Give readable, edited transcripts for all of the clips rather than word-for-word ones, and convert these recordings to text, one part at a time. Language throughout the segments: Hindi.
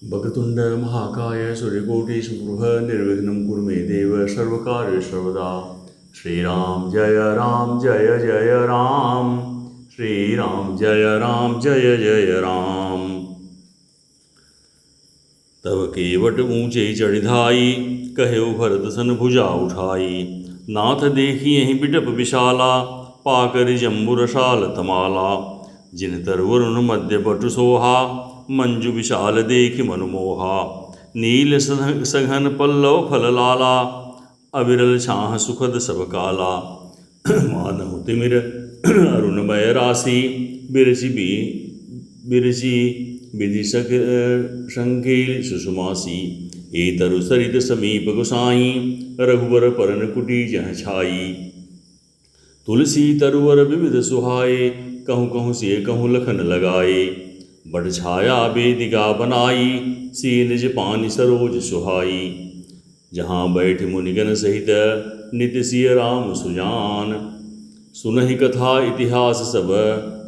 वक्रतुंड महाकाय सूर्यकोटि समप्रभ निर्विघ्नं कुरु मे देव सर्वकार्येषु सर्वदा। श्रीराम जय जय राम, श्रीराम जय जय राम। तब केवट ऊंचे चढ़िधाई, कहेउ भरत सन भुजा उठाई। नाथ देखिए बिटप विशाला, पाकर जम्बुरशाल तमाला। जिन तरवरुण मध्य बटु सोहा, मंजु विशाल देखि मनमोहा। नील सघन पल्लव फल लाला, अविरल छाह सुखद सब काला। मानहु तिमिर अरुणमय राशि, बिरची विधि शंखेल सुषुमासी। ए तरु सरित समीप गोसाई, रघुवर परन कुटी जह छाई। तुलसी तरुवर विविध सुहाए, कहूँ कहूँ से कहूँ लखन लगाए। बड़ छाया वेदिका बनाई, सी निज पानी सरोज सुहाई। जहाँ बैठ मुनिगण सहित, नित्य सिय राम सुजान। सुनहि कथा इतिहास सब,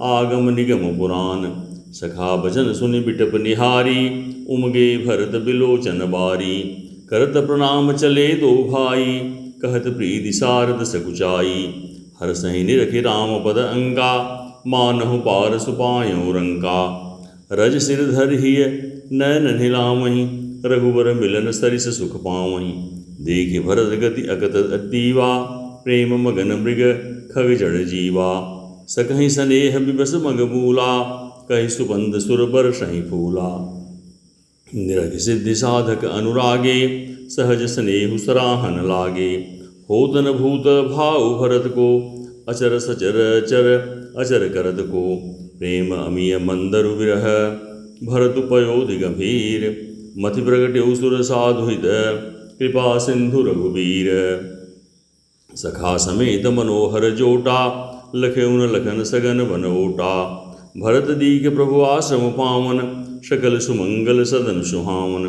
आगम निगम पुराण। सखा भजन सुनि बिटप निहारी, उमगे भरत बिलोचन बारी। करत प्रणाम चले दो भाई, कहत प्रीति सारद सकुचाई। हर सहि निरखि राम पद अंगा, मानहु पार सुपायो रंका। रज सिर धरिय नयन निलामहि, रघुवर मिलन सरिस सुख पावहीं। देखि भरत गति अकत अतीवा, प्रेम मगन मृग खग जड़ जीवा। सकहि स्नेह विवश मग मूला, कहि सुबंध सुर बरसहि फूला। निरखि सिद्धि साधक अनुरागे, सहज स्नेहु सराहन लागे। होत न भूत भाव भरत को, अचर सचर चर अचर करत को। प्रेम अमीय मंदरु विरह, भरतु पयोधि गंभीर। मति प्रगट्यौ सुर साधु हित, कृपा सिंधु रघुबीर। सखा समेत मनोहर जोटा, लखेउन लखन सगन बन ओटा। भरत दीख प्रभु आश्रम पावन, सकल सुमंगल सदन सुहावन।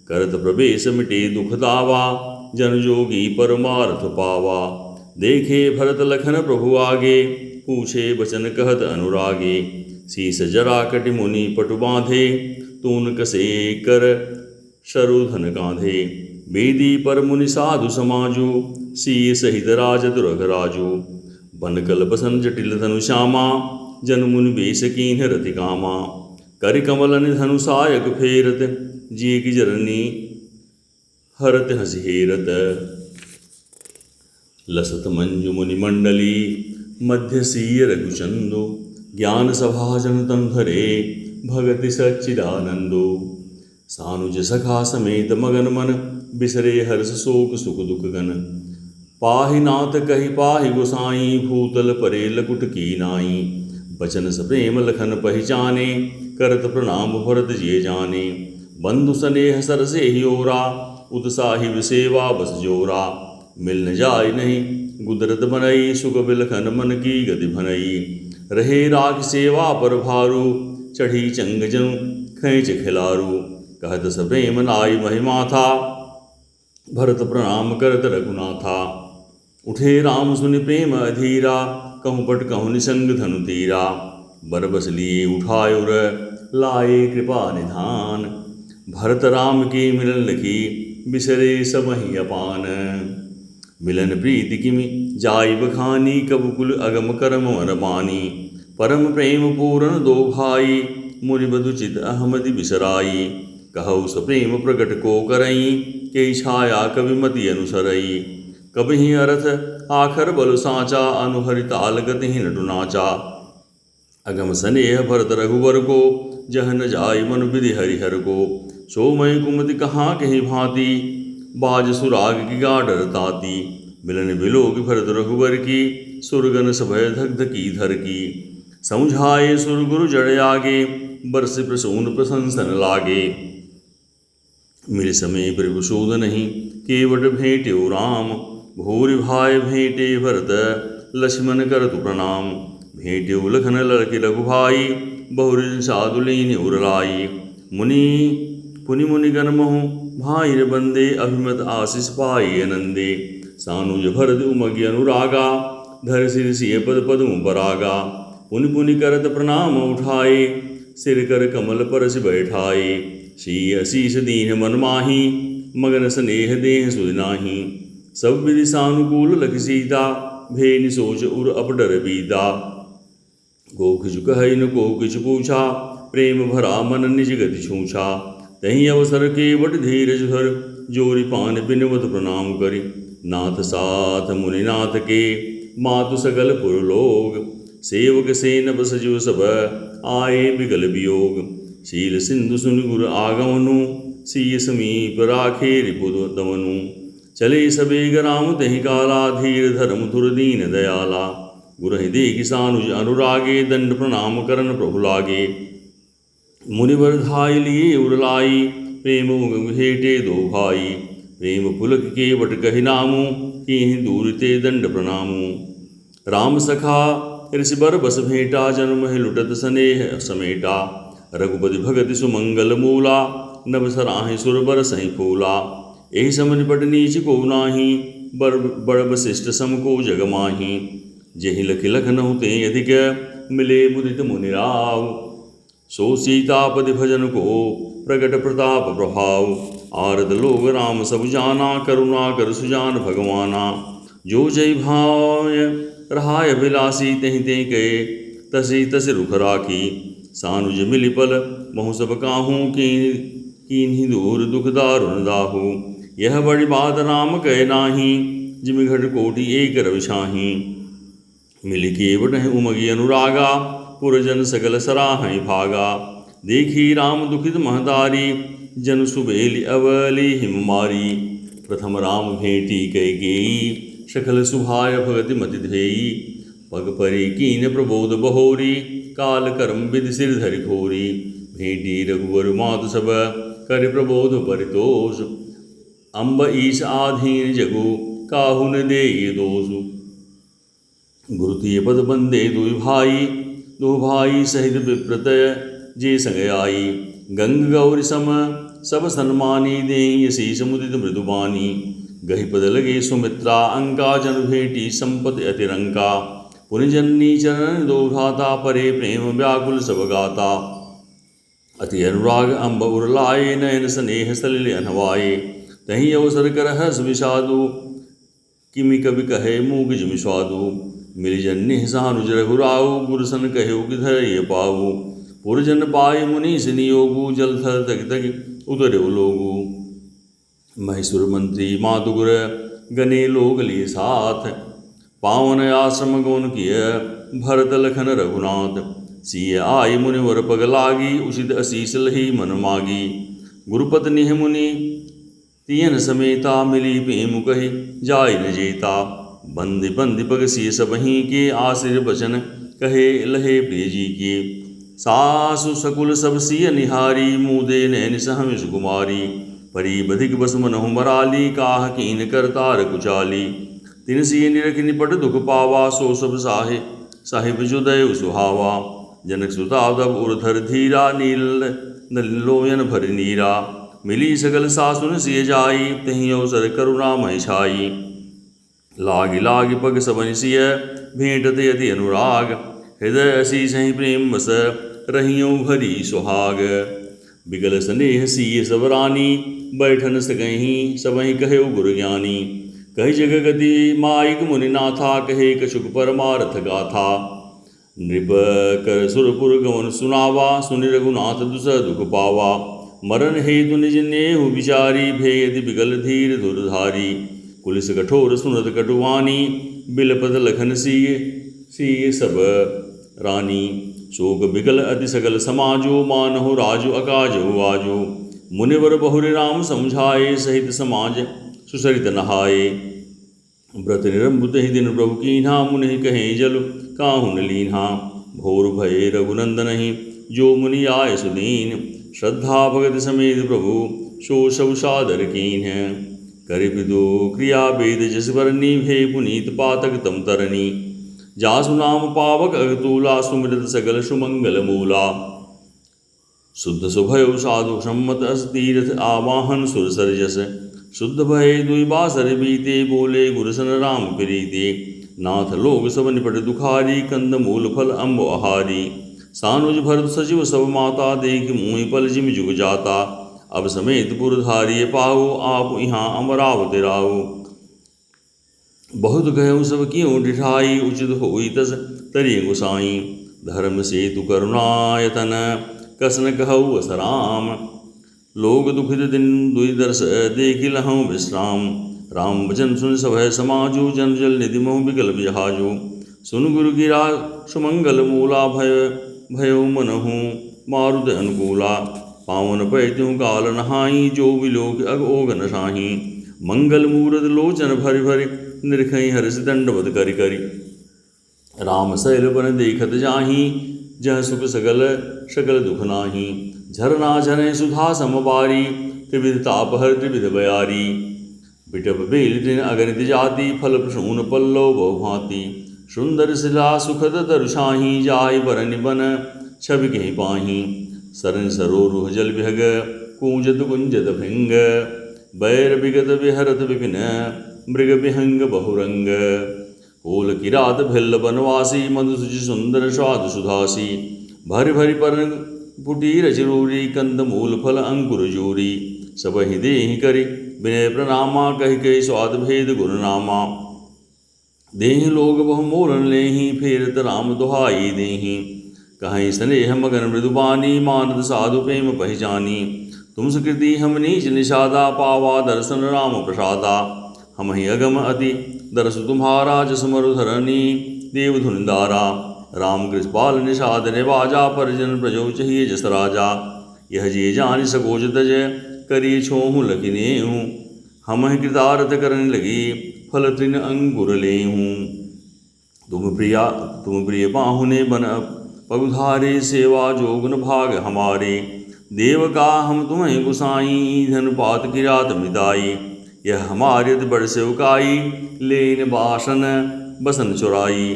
करत प्रवेश मिटे दुख दावा, जन जोगी परमार्थ पावा। देखे भरत लखन प्रभु आगे, पूछे बचन कहत अनुरागे। शीस जरा कटि मुनि पटु बांधे, तून कसे कर शरुधन कांधे। बेदी पर मुनि साधु समाजु, सी सहित राज दुरघ राजु। बन कल्पसन जटिल धनु श्यामा, जन मुनि बेश कीन्ह रति कामा। कर कमल धनु सायक फेरत, जिय की जरनी हरत हंसी हेरत। लसत मंजु मुनि मंडली, मध्य सीय रघुचंदो। ज्ञान सभा जन तन धरे, भगति सच्चिदानंदो। सानुज सखा समेत मगन मन, बिसरे हर्ष शोक सुख दुख गन। पाहि नाथ कहि पाहि गोसाई, भूतल परे लकुट की नाई। बचन स प्रेम लखन पहचाने, करत प्रणाम भरत जिय जाने। बंधु स्नेह सरसे ही ओरा, उत्साही सेवा बस जोरा। मिल न जाय नहीं गुदरत बनई, सुख बिलखन मन की गति भनई। रहे राख सेवा पर भारू, चढ़ी चंग जनु खैच खिलारू। कहत स प्रेम नाई महिमा था, भरत प्रणाम करत रघुनाथा। उठे राम सुनि प्रेम अधीरा, कहूँ पट कहूँ निसंग धनु तीरा। बरबस लिए उठायो र, लाए कृपा निधान। भरत राम के मिलन लखी, बिसरे सबहि अपान। मिलन प्रीति किमि जाय बखानी, कबु कुल अगम करम मन मानी। परम प्रेम पूरन दो भाई, मुनि बधु चित अहमति बिसराई। कहु स प्रेम प्रगट को करई, के छाया कवि मति अनुसरई। कबहि अरथ आखर बल साचा, अनुहरि ताल गति नटु नाचा। अगम स्नेह भरत रघुवर को, जह न जाय मनु विधि हरिहर को। सोमय कुमति कहाँ कहीं भांति, बाज सुराग की गाडर ताती। मिलन बिलोक भरत रघुवर की, सुरगन सभय धक धकी धर की। समझाए सुर गुरु जड़ आगे, बरस प्रसून प्रशंसन लागे। मिल समय प्रभुसूद नहीं, केवट भेंट्यो राम। भूरि भाई भेंटे भरत, लक्ष्मण करतु प्रणाम। भेंट्यो लखन लड़के लघु भाई, बहुरि साधु लीन उरलाई। मुनि पुनि मुनिगण महु भाई बंदे, अभिमत आशीष पाई आनंदे। सानुज भरत उमगे अनुरागा, धर सिर सिय पद पदम परागा। पुनि पुनि करत प्रणाम उठाए, सिर कर कमल परस बैठाए। सी असीस दीन मन माही, मगन स्नेह देह सुध नाही। सब विधि सानुकूल लख सीता, भे निसोच उर अपडर बीता। को किछु कहै न को किछु पूछा, प्रेम भरा मन निज गति छूछा। तहीं अवसर केवट धीरज धर, जोरी पान बिनवत प्रणाम करि। नाथ साथ मुनिनाथ के, मातु सकल पुर लोग। सेवक सेन सजीव सब, आए बिगल वियोग। शील सिंधु सुन गुर आगमनु, सिय समीप राखे रिपुद दमनु। चले सबेग राम तहि काला, धीर धर्म धुर दीन दयाला। गुरहि देखि सानुज अनुरागे, दंड प्रणाम करन प्रभु लागे। मुनिवर धाय लिए उरलाई, प्रेम भेटे दो भाई। प्रेम पुलक के वट कहि नामु, कीहि दूर ते दंड प्रणामु। राम सखा ऋषि बर बस भेंटा, जन्म है लुटत स्नेह समेटा। रघुपति भगति सुमंगल मूला, नभ सराहि सुर बर सहि फूला। एहि सम निपट नीच को नाही, बड़ वशिष्ठ सम को जग माही। जेहि लखि लखनहु ते अधिक, मिले मुदित मुनिराव। सो सीतापति भजन को, प्रगट प्रताप प्रभाव। आरद लोग राम सब जाना, करुणा कर सुजान भगवाना। जो जय भाय रहाय बिलासी, तहि ते कहे तसि तसि रुख राखी। सानुज मिलि पल महु सब काहू, कीन्हि दूर दुख दारुण दाहू। यह बड़ी बात राम कहे नाही, जिमि घट कोटि एक रविछाही। मिलि केवट उमगी अनुरागा, पुरजन सकल सराहै भागा। देखी राम दुखित महतारी, जन सुबेलि अवली हिम मारी। प्रथम राम भेंटी कैकेयी, सकल सुभाय भगति मति ध्येयी। पग परि कीन प्रबोध बहोरी, काल कर्म विधि सिर धरि खोरी। भेंटी रघुवर मातु सब, कर प्रबोध परितोष। अम्ब ईश आधीन जगु, काहु न देय दोषु। गुरु तिय पद बंदे दो भाई सहित विप्रत, जे संग आई। गंग गौरी सम सब सन्मानी, देहि शीस मुदित मृदुबानी। गहि पद लगे सुमित्रा अंका, जन भेंटी संपत अतिरंका। पुनि जननी चरण दो भ्राता, परे प्रेम व्याकुल सब गाता। अति अनुराग अम्ब उरलाए, नयन स्नेह सलिल अनवाए। तहीं अवसर कर हस विषादु, किमि कवि कहे मूक जिमि स्वादु। मिलि जन्नि सानुज रघुराऊ, गुरसन कहे किधर ये पाऊ। पुरजन पाए मुनीस नियोगु, जल थल तक तक उतरे लोगु। महेश्वर मंत्री मातु गुर, गने लोग लिए साथ। पावन आश्रम गौन किय, भरत लखन रघुनाथ। सिय आय मुनिवर पग लागी, उचित असीस लही मन मागी। गुरुपत्नि मुनि तियन समेता, मिली प्रेम कहि जाय न जेता। बंदि बंदि पग सिय सबहि के, आश्रय बचन कहे लहे प्रिय जी के। सासु सकुल सब सिय निहारी, मुदे नैन सहम सुकुमारी। परी बधिक बस मनहु मराली, काह कीन करतार कुचाली। तिन सिय निरख निपट दुख पावा, सो सब साहिब जो दय सुहावा। जनक सुता तब उर्धर धीरा, नील लोयन भर नीरा। मिली सकल सासुन सिय जाई, तहीं अवसर करुणामय छाई। लागी लागी पग सबनि सिय, भेंटत यति अनुराग। हृदय असीस ही प्रेम बस, रहियों भरी सुहाग। बिगल स्नेह सिय सब रानी, बैठन सकहीं सबहि कहे गुरु ज्ञानी। कहि जग गति माइक मुनिनाथा, कहे कछुक परमार्थ गाथा। नृप कर सुरपुर गमन सुनावा, सुनि रघुनाथ दुस दुख पावा। मरण हेतु निज नेहु विचारी, भेद बिगल धीर धुरधारी। कुलिस कठोर सुनत कटुवानी, बिलपत लखन सिय सब रानी। शोक बिकल अति सकल समाजो, मानहु राजु अकाजहु आजो। मुनिवर बहुरि राम समझाए, सहित समाज सुसरित नहाए। व्रत निरंबुत ही दिन प्रभु कीन्हा, मुनि कहें जल काहुन लीन्हा। भोर भये रघुनंदनहि, जो मुनि आय सुदीन। श्रद्धा भगत समेत प्रभु, सो सब सादर कीन्ह। करि विदु क्रिया वेद जस बरनी, भे पुनीत पातक तम तरनी। जासु नाम पावक अगतूला, सुमृत सकल सुमंगल मूला। शुद्ध सुभयो साधु सम्मत, अस तीर्थ आवाहन सुर सरजस। शुद्ध भय दुई बासर बीते, बोले गुरसन राम प्रीते। नाथ लोग सब निपट दुखारी, कंद मूल फल अम्ब आहारी। सानुज भरत सचिव सब माता, देख मुँह पल जिम जुग जाता। अब समेत पुरधारिय पाहु, आप यहाँ अमरावति राहु। बहुत गहु सब कियों डिठाई, उचित होई तस तरिय गुसाई। धर्म सेतु करुणायतन, कसन कहु असराम। लोग दुखित दिन दुई दर्श, देखि लहु विश्राम। राम वचन सुन सभय समाजु, जन जल निधि मोह विकल बिहाजु। सुन गुरु गिरा सुमंगल मूला, भयो मनहु मारुत अनुकूला। पावन पै त्यों काल नहाई, जो विलोक अग ओगन साही। मंगल मूरत लोचन भरि भरि, निरखई हर्ष दंडवत करि करि। राम सैल बन देखत जाही, जह सुख सकल सकल दुख नाही। झरना झरय सुधा समबारी, त्रिविध ताप हर त्रिविध बयारी। बिटप बेल तृण अगणित जाति, फल प्रसून पल्लव बहुभांति। सुंदर शिला सुखद तरुषाही, जाय बरन बन छवि कहीं पाही। सरन सरोरुह जल विहग, कूंजत कुंजत भृंग। बैर विगत विहरत विपिन, मृग विहंग बहुरंग। कोल किरात भिल्ल बनवासी, मधुसुचि सुंदर स्वाद सुधासी। भरि भरि पर पुटी रचिरूरी, कंद मूल फल अंकुर जूरी। सबहि देहि करि विनय प्रणामा, कहि कहि स्वाद भेद गुण नामा। देहि लोग बहु मोलन लेहि, फेरत राम दुहाई देहि। कहीं स्नेह मगन मृदुबानी, मानद साधु प्रेम पहिचानी। तुम सुकृति हम नीच निषादा, पावा दर्शन राम प्रसादा। हम ही अगम अति दरस तुम्हारा, जस मरु धरणी देव धुनिदारा। राम कृष्पाल निषाद निवाजा, परिजन प्रजो चाहिए जस राजा। यह जे जान सकोच तज, करिए छोहु लखिनेहूँ। हम ही कृतार्थ करने लगी, फल तृण अंकुर लेहूँ। तुम प्रिय बाहुने बन पगुधारे, सेवा जोगुन भाग हमारे। देव का हम तुम्हें गुसाई, धन पात किरात मिताई। यह हमारे बड़ सेवकाई, लेन बासन बसन चुराई।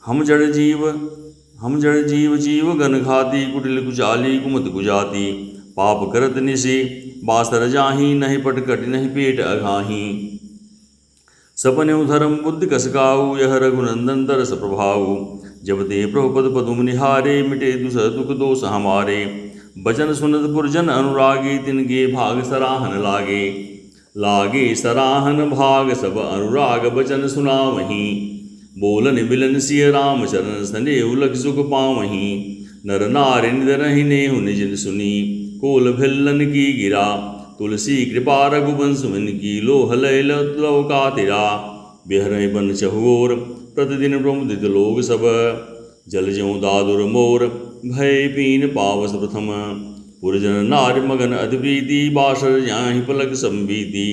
हम जड़ जीव जीव गन घाती, कुटिल कुचाली कुमत कुजाती। पाप करत निशि बासर जाही, नहीं पटकट नहीं पेट अघाही। सपने धर्म बुद्धि कसकाऊ, यह रघुनंदन तरस प्रभाऊ। जब ते प्रभुपद पदुम निहारे, मिटे दुख दोष हमारे। बचन सुनत पुरजन अनुरागी, तिनके भाग सराहन लागे। लागे सराहन भाग सब अनुराग, बचन सुनावहीं। बोलन बिलन सिय राम चरण, स्नेहु लख सुख पावहीं। नर नारि निदरहि नेहु निज सुनी, कोल भिल्लन की गिरा। तुलसी कृपा रघुवंश मन की, लोह लय लौकातिरा। बिहरहि बन चहुओर, प्रतिदिन प्रमुदित लोग सब। जल ज्यों दादुर मोर, भय पीन पावस प्रथम। पुरजन नारि मगन अति प्रीति, बासर जाहि पलक संबीति।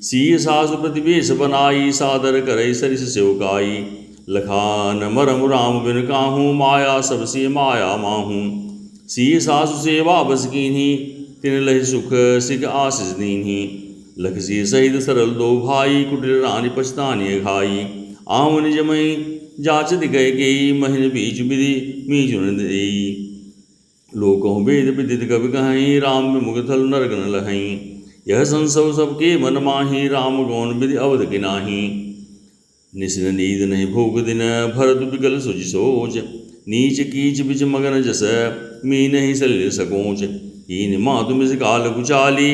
सिय सासु प्रतिवेश बनाई, सादर करई सरिस सेवकाई। लखान मरम राम बिन काहूँ, माया सब सिय माया माहूँ। सिय सासु सेवा बस कीन्ही, तिन लहि सुख सिख आशीष दीन्ही। लख सिय सहित सरल दो भाई, कुटिल रानी पछतानी घाई। आवन निज मई जाचति कैकेयी, महिन बीच विधि मीचुन देई। लोकों वेद विदित कवि कहीं, राम विमुख थल नरक न लहहीं। यह संसव सबके मन माही, राम गौन विधि अवध के नाही। निशिन नींद नहीं भूख दिन, भरत विकल सुचि सोच। नीच कीच बिच मगन जस, मी नहीं सलिल सकोच। हीन मातु मिस काल कुचाली,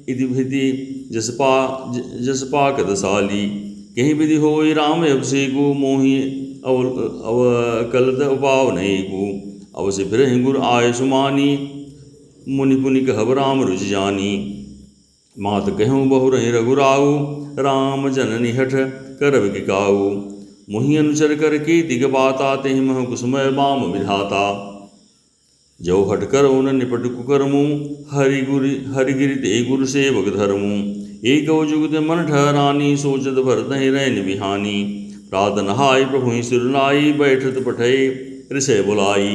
इति भिति जस पाकत साली। कहीं विधि होई राम अभिषेकु, मोहि अवकलत उपाव नहीं को। अवश्य फिर गुर आय सुमानी, मुनि पुनि कहब राम रुचि जानी। मात कहूँ बहु रहि रघुराऊ, राम जननि हठ करब कि काऊ। मुहि अनुचर कर कीति बाता, तेहि मह कुसुमय बाम विधाता। जो हट करो न निपट कुकर्मु, हरिगिरि ते गुरु सेवक धर्मु। एक जुगत मन ठहरानी, सोचत भरत रैन बिहानी। प्रात नहाय प्रभु सिर नाई, बैठत पठै ऋषय बुलाई।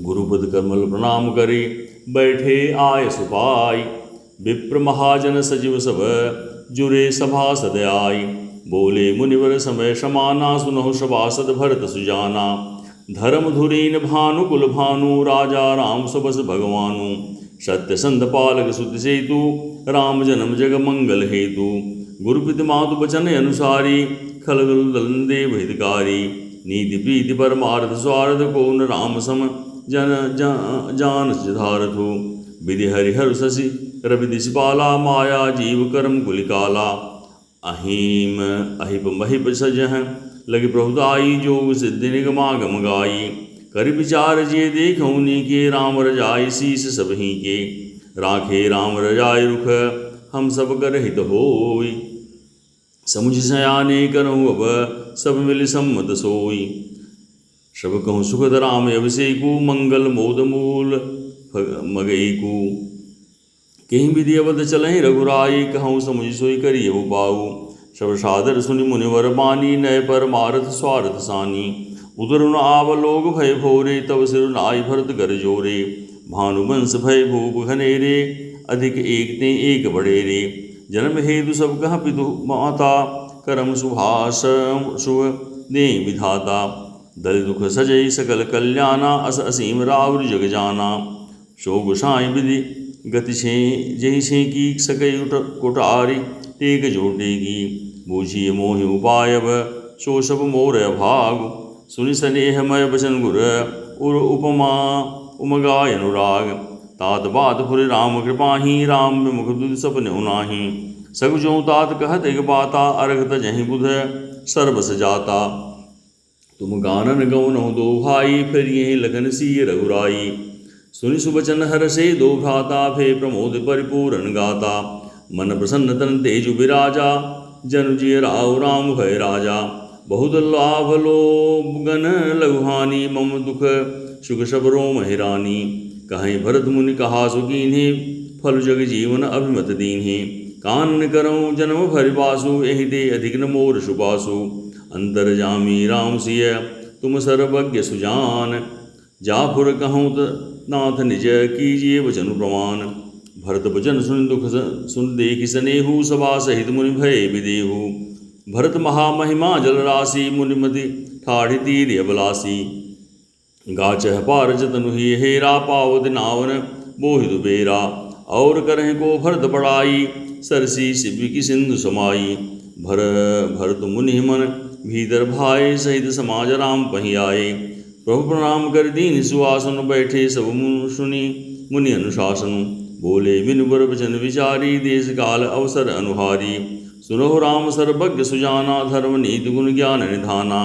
गुरुपद कमल प्रणाम करी, बैठे आय सुपाई। विप्र महाजन सजीव सब, जुरे सभासद आई। बोले मुनिवर समय समाना, सुनहु सभासद भरत सुजाना। धर्म धुरीन भानु कुल भानु, राजा राम सबस भगवानु। सत्य संध पालक सुत सेतु, राम जन्म जग मंगल हेतु। गुरुपित मातु बचन अनुसारी, खलगल दलन देव हितकारी। नीति प्रीति परमार्थ स्वार्थ, को न राम सम जान सिधारथु विधि हरिहर शशि रवि दिशपाला माया जीव कर्म कुलिकाला अहिम अहिप महिप सजह लगे प्रभुताई जोग सिद्धि निगमागम गाई कर विचार जे देखौनी के राम रजाई शीस सबही के राखे राम रजाई रुख हम सब कर हित होई समुझ सयाने करहूँ अब सब मिल सम्मत सोई सब कहूँ सुखद राम अभिषेकु मंगल मोद मूल मगईकु कहीं विधि अवध चलहि रघुराई कहूँ समुझ सोई करिय पाऊ सब सादर सुनि मुनिवर बानी नय पर मारथ स्वार्थ सानी उदर न आव लोग भय भोरे तब सिर नाई भरत कर जोरे भानुवंश भय भूप घनेरे अधिक एक ते एक बड़े रे जन्म हेतु सब कह पितु माता करम सुभाष शुभ दे विधाता दल दुख सजय सकल कल्याणा अस असीम रावृ जग जाना शो गुसाई विधि गति छे जही छे की सकई कोटारी टेक जोटेगी बूझिए मोहि उपायब सो सब मोर भाग सुनि स्नेहमय बचन गुर उर उपमा उमगाय अनुराग तात बात फुर राम कृपाही राम मुख दुध सपने उनाही सगुजों तात कहत एक बाता अर्घत जहीं बुध सर्वस जाता तुम गानन गौनौ दो भाई फिर यही लगन सी रघुराई सुनि सुबचन हर से दो भ्राता फे प्रमोद परिपूर्ण गाता मन प्रसन्न तन तेजु विराजा जनु जिय राव राम भय राजा बहुत लाभ लोगन लघुहानी मम दुख सुख सबरो महिरानी कहीं भरत मुनि कहा सुकीन्हे फल जग जीवन अभिमत दीन्हे कानन करऊँ जन्म भरिबासु एहि दे अधिक न मोर सुबासु अंतर जामी राम सिय तुम सर्वज्ञ सुजान जापुर कहूँ नाथ निज कीजिए वचन प्रमाण भरत वचन सुन दुख सुन देखि सनेहु सभा सहित मुनि भय विदेहु भरत महामहिमा जल राशि मुनिमति ठाढ़ि तीर अबलासी गाचह पार जतनु ही हेरा पावत नावन बोहि दुबेरा और करह को भरत बड़ाई सरसी शिव की सिंधु समाई भरत मुनि मन भीतर भाई सहित समाज राम पही आए प्रभु प्रणाम कर दीन सुआसन बैठे सब सुनी मुनि अनुशासन बोले विनुवर वचन विचारी देश काल अवसर अनुहारी सुनो राम सर्वज्ञ सुजाना धर्म नीति गुण ज्ञान निधाना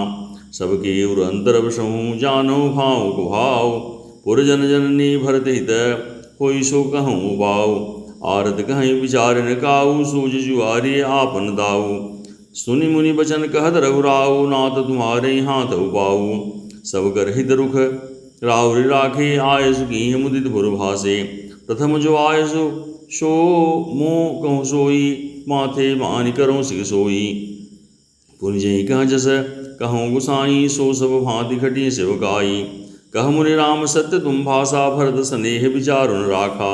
सबके उर अंतर वसहु जानो भाव को भाव पुरजन जननी भरत हित होई सो कहूँ बाऊ आरत कहीं विचार न काऊ सूझ जुआरे आपन दाऊ सुनि मुनि बचन कहत रघुराऊ नाथ तुम्हारे हाथ उपाऊ सब कर हित रुख रावरि राखे आयसु की मुदित भुर भासे प्रथम जो आयसु सो मोह कहूँ सोई माथे मानि करो सिख सोई पुनि जही कह जस कहूँ गुसाई सो सब भांति खटी सेवकाई कह मुनि राम सत्य तुम भाषा भरत स्नेह विचारुन राखा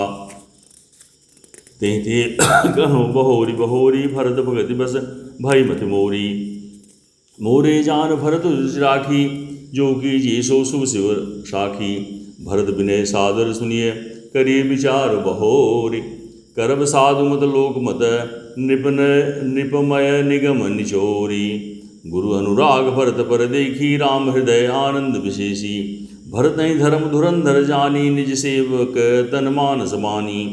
ते कहूँ बहोरी बहोरी भरत भगति बस भय मत मोरी मोरे जान भरत राखी जो की जी सो शुभ शिव साखी भरत विनय सादर सुनिए करिए विचार बहोरी करब साधु मत लोक मत नृपमय निगम निचोरी गुरु अनुराग भरत पर देखी राम हृदय आनंद विशेषी भरत ही धर्म धुरंधर जानी निज सेवक तन मानस मानी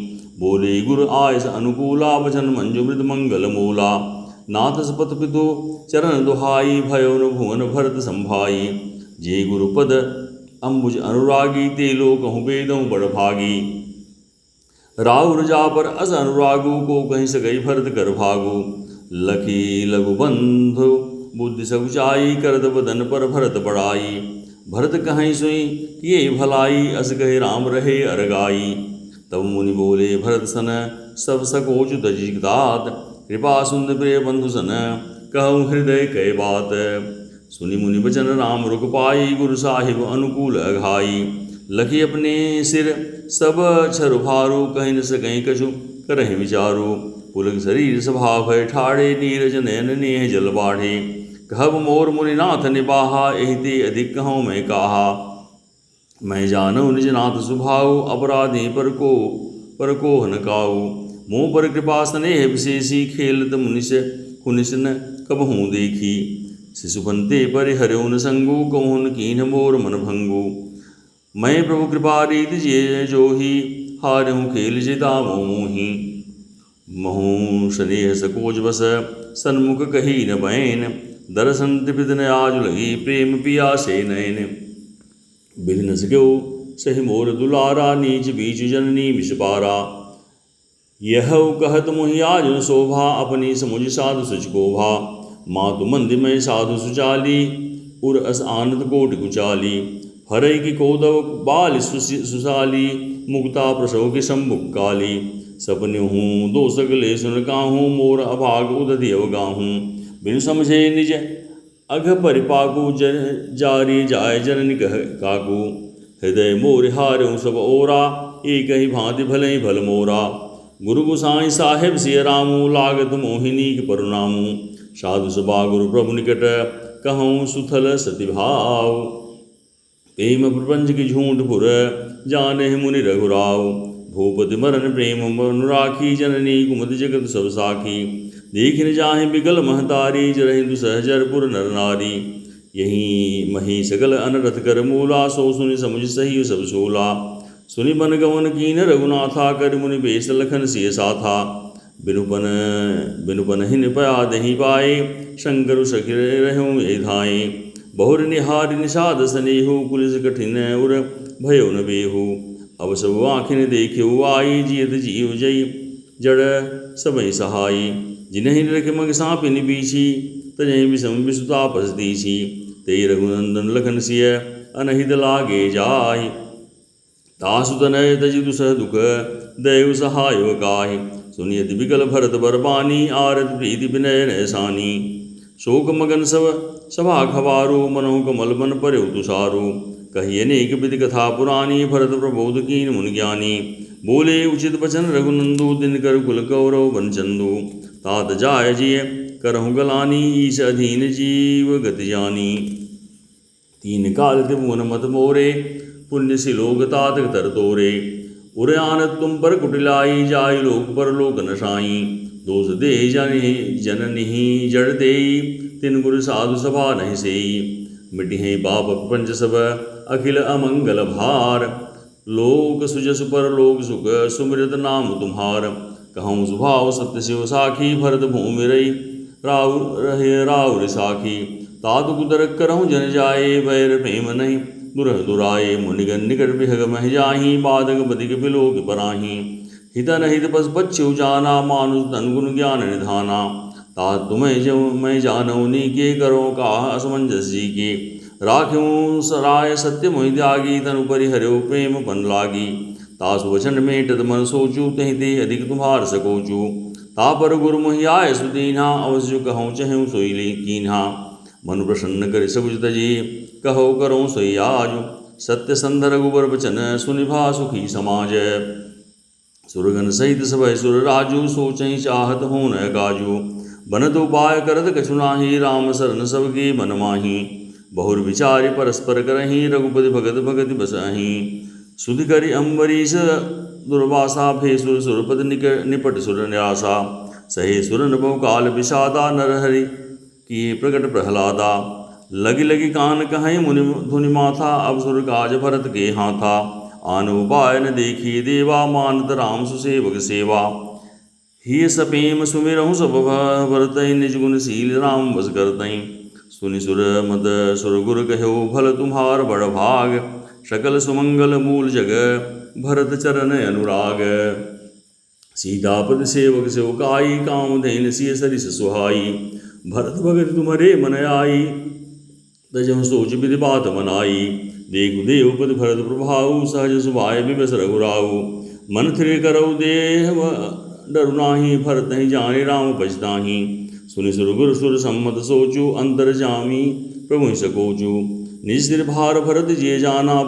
बोले गुरु आयस अनुकूला वचन मंजु मृद मंगल मूला नाथ सपत पितु चरण दुहाई भयो न भुवन भरत संभाई जे गुरुपद अम्बुज अनुरागी ते लोक कहूँ वेदों बड़ भागी राहुल जा पर अस अनुरागु को कहीं सकई भरत कर भागु लखी लघु बंधु बुद्धि सकुचाई करत बदन पर भरत बड़ाई भरत कहीं सुई किए भलाई अस कहे राम रहे अरगाई तब मुनि बोले भरत सन सब सकोच तजितात कृपा सुंद प्रिय बंधु सन कहूँ हृदय कह बात सुनि मुनि बचन राम रुक पाई गुरु साहिब अनुकूल अघाई लखी अपने सिर सब छर भारू कहीं न सकहीं कछु करहि विचारू पुलक शरीर स्वभाव भय ठाड़े नीरज नयन नेह जल बाढ़े कहब मोर मुनिनाथ निबाहा एहिते अधिक कहूँ मैं कहा मैं जानू निज नाथ सुभाऊ अपराधी पर को हन काऊ मुँह पर कृपा स्नेह विशेषी खेलत मुनिश कुनिश न कबहूँ देखी शिशु बनते परिहर्यो न संगु कौन कीन मोर मन भंगु मैं प्रभु कृपा रीति जे जो ही हारहूँ खेल जिता मोही। महू स्नेह सकोज बस सन्मुख कही न बैन, दर्शन तृपित न आज लगी प्रेम पिया से नैन। बिध न सक्यो सही मोर दुलारा, नीच बीच जननी मिस पारा। यह कहत मुहि आज न शोभा, अपनी समुझ साधु सुच कोभा। मातु मंदिमय साधु सुचाली, उर अस आनंद कोटि कुचाली। हरय की कोदव बाल सुशाली, मुक्ता प्रसव की सम्मुख काली। सपने हूँ दो सगले सुन काहूँ, मोर अभाग उदधि अवगाहूँ। बिनु समझे निज अघ परिपाकु, जारी जाय जननि कह काकू। हृदय मोर हार्यों सब ओरा, एक ही भांति भले भल मोरा। गुरु गोसाई साहेब सिय रामू, लागत मोहिनी के परनामू। साधु सभा गुरु प्रभु निकट, कहूँ सुथल सति भाव। प्रेम प्रपंच की झूठ पुर, जाने मुनि रघुराव। भूपति मरन प्रेम मनु राखी, जननी कुमति जगत सब साखी। देख न जाहि बिकल महतारी, जरहि दुसहजर पुर नर नारी। यही मही सकल अनरथ कर मूला, सो सुनि समुझ सही सब सोला। सुनि बन गवन कीन रघुनाथा, कर मुनि बेस लखन सिय साथा। बिनुपन हिन पया दही पाए, शंकर सखि रहूँ ए धाये। बहुर निहार निषाद स्नेहु, कुलिस कठिन उर भयो न बेहु। अब सब आँखिन देख्यु आई, जियत जीव जय जड़ सबई सहाई। जिन्हि रख मग सापिन बीछी, तजहि विषम विसुतापस दीछी। ते रघुनंदन लखन सिय, अनहित लागे जाहि। तासु तनय तजि दुसह दुख, दैव सहायो काहि। सुनियति बिकल भरत बर बानी, आरत प्रीति विनय नैसानी। शोक मगन सब सभा खबारू, मनोह कमल बन पर्यु तुषारू। कही अनेक विधि कथा पुरानी, भरत प्रबोध कीन मुनि ज्ञानी। बोले उचित वचन रघुनंदु, दिनकर कुल कौरव बन चंदु। तात जाय जिय करहु गलानी, ईश अधीन जीव गति जानी। तीन काल त्रिभुवन मत मोरे, पुण्य सिलोक तात तर तोरे। उर आनत तुम पर कुटिलाई, जाय लोक पर लोक नशाई। दोष दे जननि जड़ देई, तिन गुरु साधु सभा नहीं सेई। मिटिहे बाप प्रपंच सब, अखिल अमंगल भार। लोक सुजस पर लोक सुख, सुमृत नाम तुम्हार। कहूँ स्वभाव सत्य शिव साखी, भरत भूमि रही राउर साखी। तात कुदर करहूँ जन जाए, बैर प्रेम नहीं दुरह दुराए। मुनिगन निकट बिहग मह जाही, बाधक बदिक बिलोक पराही। हित नहित पस पच्यु जाना, मानुष धन गुण ज्ञान निधाना। तात तुम्हें जो मैं जानऊ, नीके करो काह असमंजस जी के। राख्यूं सराय सत्य मोहि त्यागी, तनु परिहर्यो प्रेम पन लागी। तासु वचन मेटत मन सोचू, तहि ते अधिक तुम्हार सकोचू। तापर गुरु मोहि आय सुदीन्हा, अवश्य कहूँ चहूँ सोई कीन्हा। मन प्रसन्न कर सबुझ तजे, कहो करो सोई आजु। सत्य संध रघुबर वचन, सुनिभा सुखी समाज। सुरगन सहित सभय सुर राजू, सोचहि चाहत हो न काजू। बनत उपाय करत कछु नाही, राम शरण सबके मन माही। बहुर विचारि परस्पर करहि, रघुपति भगत भगति बसहि। सुधि करि अम्बरीश दुर्वासा, भेसुर सुरपति निपट सुर निरासा। सहे सुर नभो काल विषादा, नर हरि किए प्रकट प्रहलादा। लगी लगी कान कहें मुनि धुनि माथा, अब सुर काज भरत के हाथा। आन उपाय न देखी देवा, मानत राम सुसेवक सेवा। ही सपेम सुमिरहु सब भरतहि, निज गुणशील राम बस करतहि। सुनि सुर मद सुर गुर कहो, भल तुम्हार बड़ भाग। सकल सुमंगल मूल जग, भरत चरण अनुराग। सीतापति सेवक सेवकाई, कामधेन सिय सरिस सुहाई। भरत भगत तुम्हारे मन आई, तजहु सोच विधि बात मनाई। देखु देवपति भरत प्रभाऊ, सहज सुभाय विवस रघुराऊ। मन थिर करऊ देह डरु नाही, भरत नहीं जाने राम पछताही। सुनि सुर गुर सुर सम्मत सोचू, अंतर जामी प्रभु सकोचू। निज सिर भार भरत जिय जाना,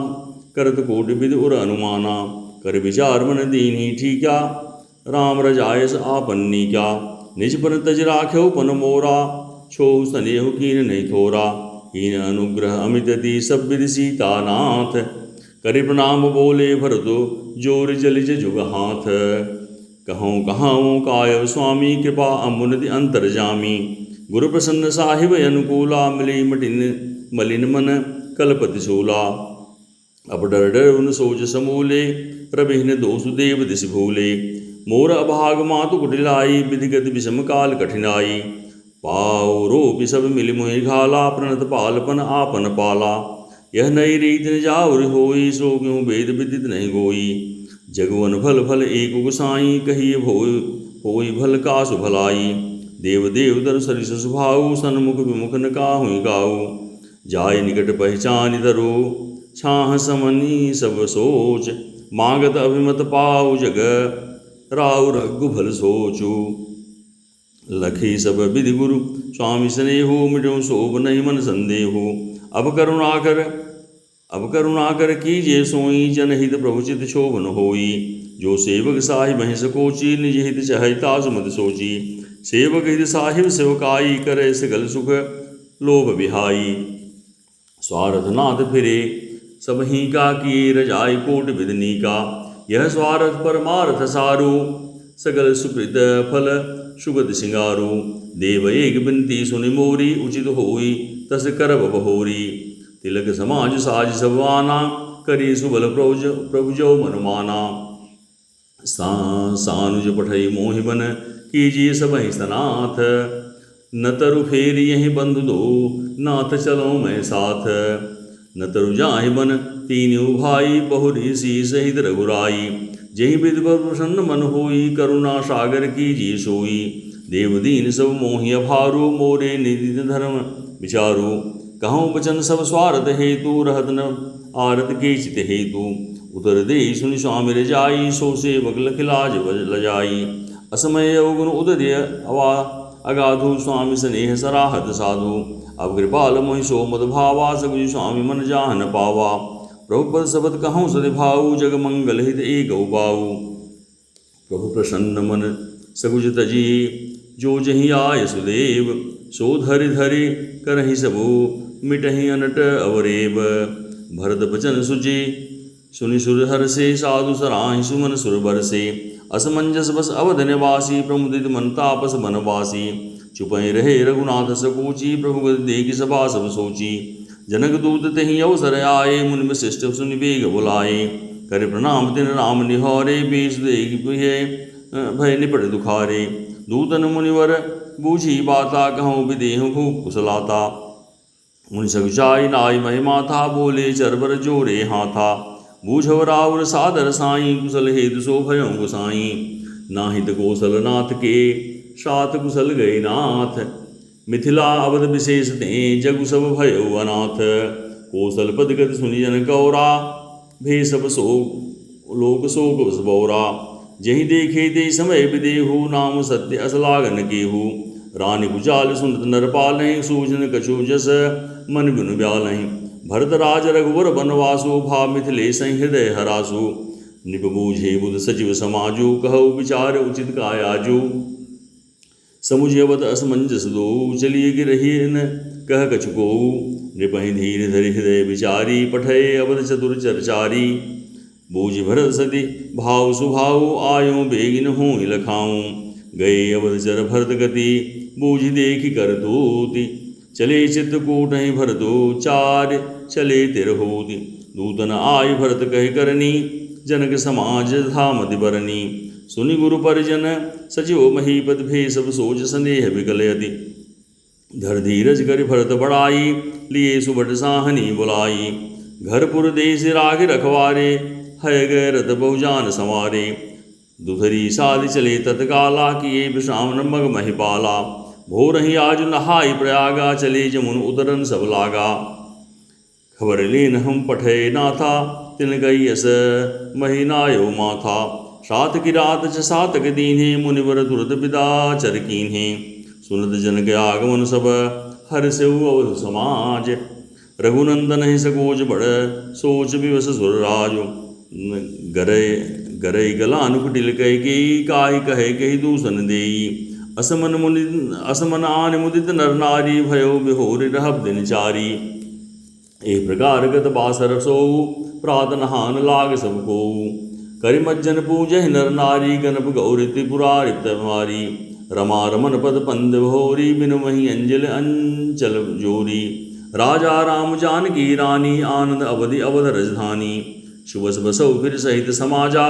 करत कोटि विधि उर अनुमाना। कर विचार मन दीन्ही ठीका, राम रजायस आपन्नी क्या। निज पन तज राख्यो पन मोरा, छोहु स्नेहु कीन नहीं थोरा। हीन अनुग्रह अमित दी सब विधि सीतानाथ, करि प्रणाम बोले भरतो, जोर जलिज जुग हाथ। कहूँ कहाऊँ कायव स्वामी, कृपा अमुनिति अंतर जामी। गुरु प्रसन्न साहिब अनुकूला, मिली मटिन मलिन मन कलपति शूला। अब डर डर उन सोच समूले, प्रभिन्न दोषु देव दिश भूले। मोर अभाग मातु कुटिलाई, विधिगत विषम काल कठिनाई। पाओ रोपि सब मिल मोहि घाला, प्रणत पालपन आपन पाला। यह नई रीत न जाउर होई, सो क्यों वेद विदित नहीं गोई। जगवन भल भल एक गुसाई, कहिए होई भल कासु भलाई। देव देव दर सरिस सुभाऊ, सन्मुख विमुख न काहुँ गाऊ। जाय निकट पहचानि धरो, छाह समनी सब सोच। मागत अभिमत पाऊ जग, राउ रघु भल सोचू। लखी सब विधि गुरु स्वामी स्नेहो, मिटो शोभ नहीं मन संदेहो। अब करुणाकर कीजिए सोई, जनहित प्रभुचित शोभन होई। जो सेवक साहिब महिष कोची, निज हित चाहे तासु मत सोची। सेवक हित साहिब सेवकाई, करे सगल सुख लोभ बिहाई। स्वार्थ नाथ फिरे सब ही का, किए रजाई कोट विदनी का। यह स्वार्थ परमार्थ सारू, सगल सुकृत फल सुगत सिंगारू। देव एक बिनती सुनि मोरी, उचित होई तस करब बहोरी। तिलक समाज साज सबवाना, करी सुबल प्रभु जो मनमाना। सानुज पठई मोहि बन, कीजिए सबहि सनाथ। न तरु फेर यही बंधु दो, नाथ चलो मैं साथ। न तरु जाहि बन तीनों भाई, बहुरी सी सहित रघुराई। जही विध पर प्रसन्न मन होई, करुणा सागर कीजिए सोई। देव दीन सब मोहि अभारू, मोरे निधि धर्म विचारू। कहूँ बचन सब स्वार्थ हेतु, रहत न आरत के चित हेतु। उतर दे सुनि स्वामी रजाई, सो सेवक लखिलाज लजाई। असमय अवगुण उदय अगाधु, स्वामी स्नेह सराहत साधु। अब कृपाल मोहि सो मद भावा, सकुज स्वामी मन जाह न पावा। प्रभु पद शब्द कहूँ सदिभाऊ, जग मंगल हित एक उबाऊ। प्रभु प्रसन्न मन सकुज तजी, जो जही आय सुदेव। सो धरि धरि करहि सबु, मिटहि अनट अवरेब। भरत बचन सुचि सुनि सुर हर्षे, साधु सराहि सुमन सुर बरसे। असमंजस बस अवध निवासी, प्रमुदित मन तापस बनवासी। चुपहि रहे रघुनाथ सकोची, प्रभु गति देखि सभा सब सोची। जनक दूत तहि अवसर आए, मुनि वशिष्ठ सुनि बेग बुलाए। कर प्रणाम तिन राम निहारे, बेस देखि भय निपट दुखारे। दूतन मुनिवर बूझी बाता, कहूँ विदेहु खूब कुशलाता। मुनि सकुचाई नाई महिमाथा, बोले चरबर जोरे हाथा। बूझव राउर सादर साई, कुशल हेतु सो भयों गोसाई। नाहित कौशल नाथ के, सात कुशल गए नाथ। मिथिला अवध विशेष ते, जगु सब भयो अनाथ। कौशल पद गति सुनि जन कौरा, भे सब लोक शोक बस बौरा। जही देखे ते समय विदेहु, नाम सत्य असलागन केहू। रानी कुचाल सुनत नरपालहि, सूजन कछु जस मन बिनु ब्यालहि। भरत राज रघुवर बनवासु, भाव मिथिलेश हृदय हरासु। निप बूझे बुध सचिव समाजु, कहु विचार उचित कायाजु। समुझवत असमंजस दो, चलिए गिरहि न कह कछु को। नृपहि धीर धरि हृदय विचारी, पठय अवध चतुर चरचारी। बूझ भरत सति भाव सुभाऊ, आयो बेगिन हों लखाऊं। गए अवध चर भरत गति, बूझ देखि कर दूति। चले चित्रकूटहि भरतो, चार चले तिरहोति। दूतन आय भरत कहि करनी, जनक समाज धामति बरनी। सुनि गुरु परिजन सचिव महीपत, भे सब सोच स्नेह विकलयति। धर धीरज करि भरत बड़ाई, लिए सुबट साहनी बुलाई। घरपुर देश राग रखवारे, है गए रथ बहुजान संवारे। दुधरी साधि चले तत्काला, किए विश्राम मग महिपाला। भोर ही आज नहाय प्रयागा, चले जमुन उतरन सब लागा। खबर लेन हम पठे नाथा, तिन गई अस महीनायो माथा। सात की रात छ सातक दीन्हे, मुनिवर तुरत विदा चर कीन्हे। सुनत जन के आगमन सब, हर्षउ अवध समाज। रघुनंदन ही सकोच बड़, सोच विवश सुरराज। गरई गलान कुटिल कह के, काहि कहे कही दूषण देई। असमन आन मुदित नर नारी, भयो बिहोर रहब दिनचारी। एक प्रकार गत बासर सोऊ, प्रात नहान लाग सब कोऊ। करिमज्जन पूजहि नर नारी, गणप गौरी त्रिपुरारि तमारी। रमा रमन पद पंद भोरी, बिनु मही अंजल अंचल जोरी। राजा राम जानकी रानी आनंद अवधि अवध रजधानी। शुभ बसौ फिर सहित समाजा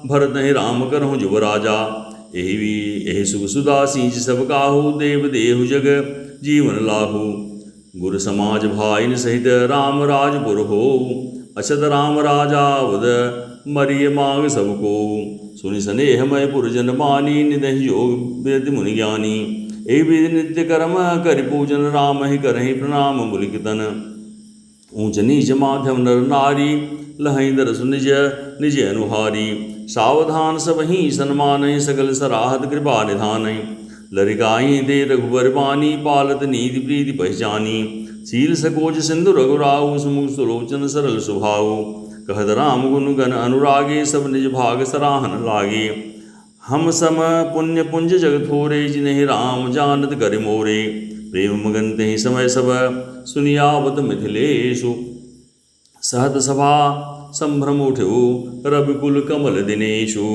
भरत ही राम करहु जुबराजा। एहि सुख सुधा सींच सब काहू देव देहु जग जीवन लाहू। गुर समाज भाइन सहित राम राजपुर हो अछत राम राजा वद मरिय मांग सबको। सुनि स्नेह मय पुरजन मानी निदहि योग वेद मुनि ज्ञानी। ए विधि नित्य कर्म करि पूजन राम ही करहि प्रणाम मुलिकितन। ऊंच नीच माध्यम नर नारी लहै दरसु निज निज अनुहारी। सावधान सबहि सन्मान सकल सराहत कृपा निधान। लरिकाई दे रघुवर बानी पालत नीति प्रीति पहचानी। शील सकोच सिंधु रघुराऊ सुमुख सुलोचन सरल स्वभाव। कहत राम गुण गण अनुरागे सब निज भाग सराहन लागे। हम सम पुण्य पुंज जग थोरे जिन्हि राम जानत कर मोरे। प्रेम मगन तहि समय सब सुनियावत मिथिलेशु। सहत सभा संभ्रम उठो रविकुल कमल दिनेशु।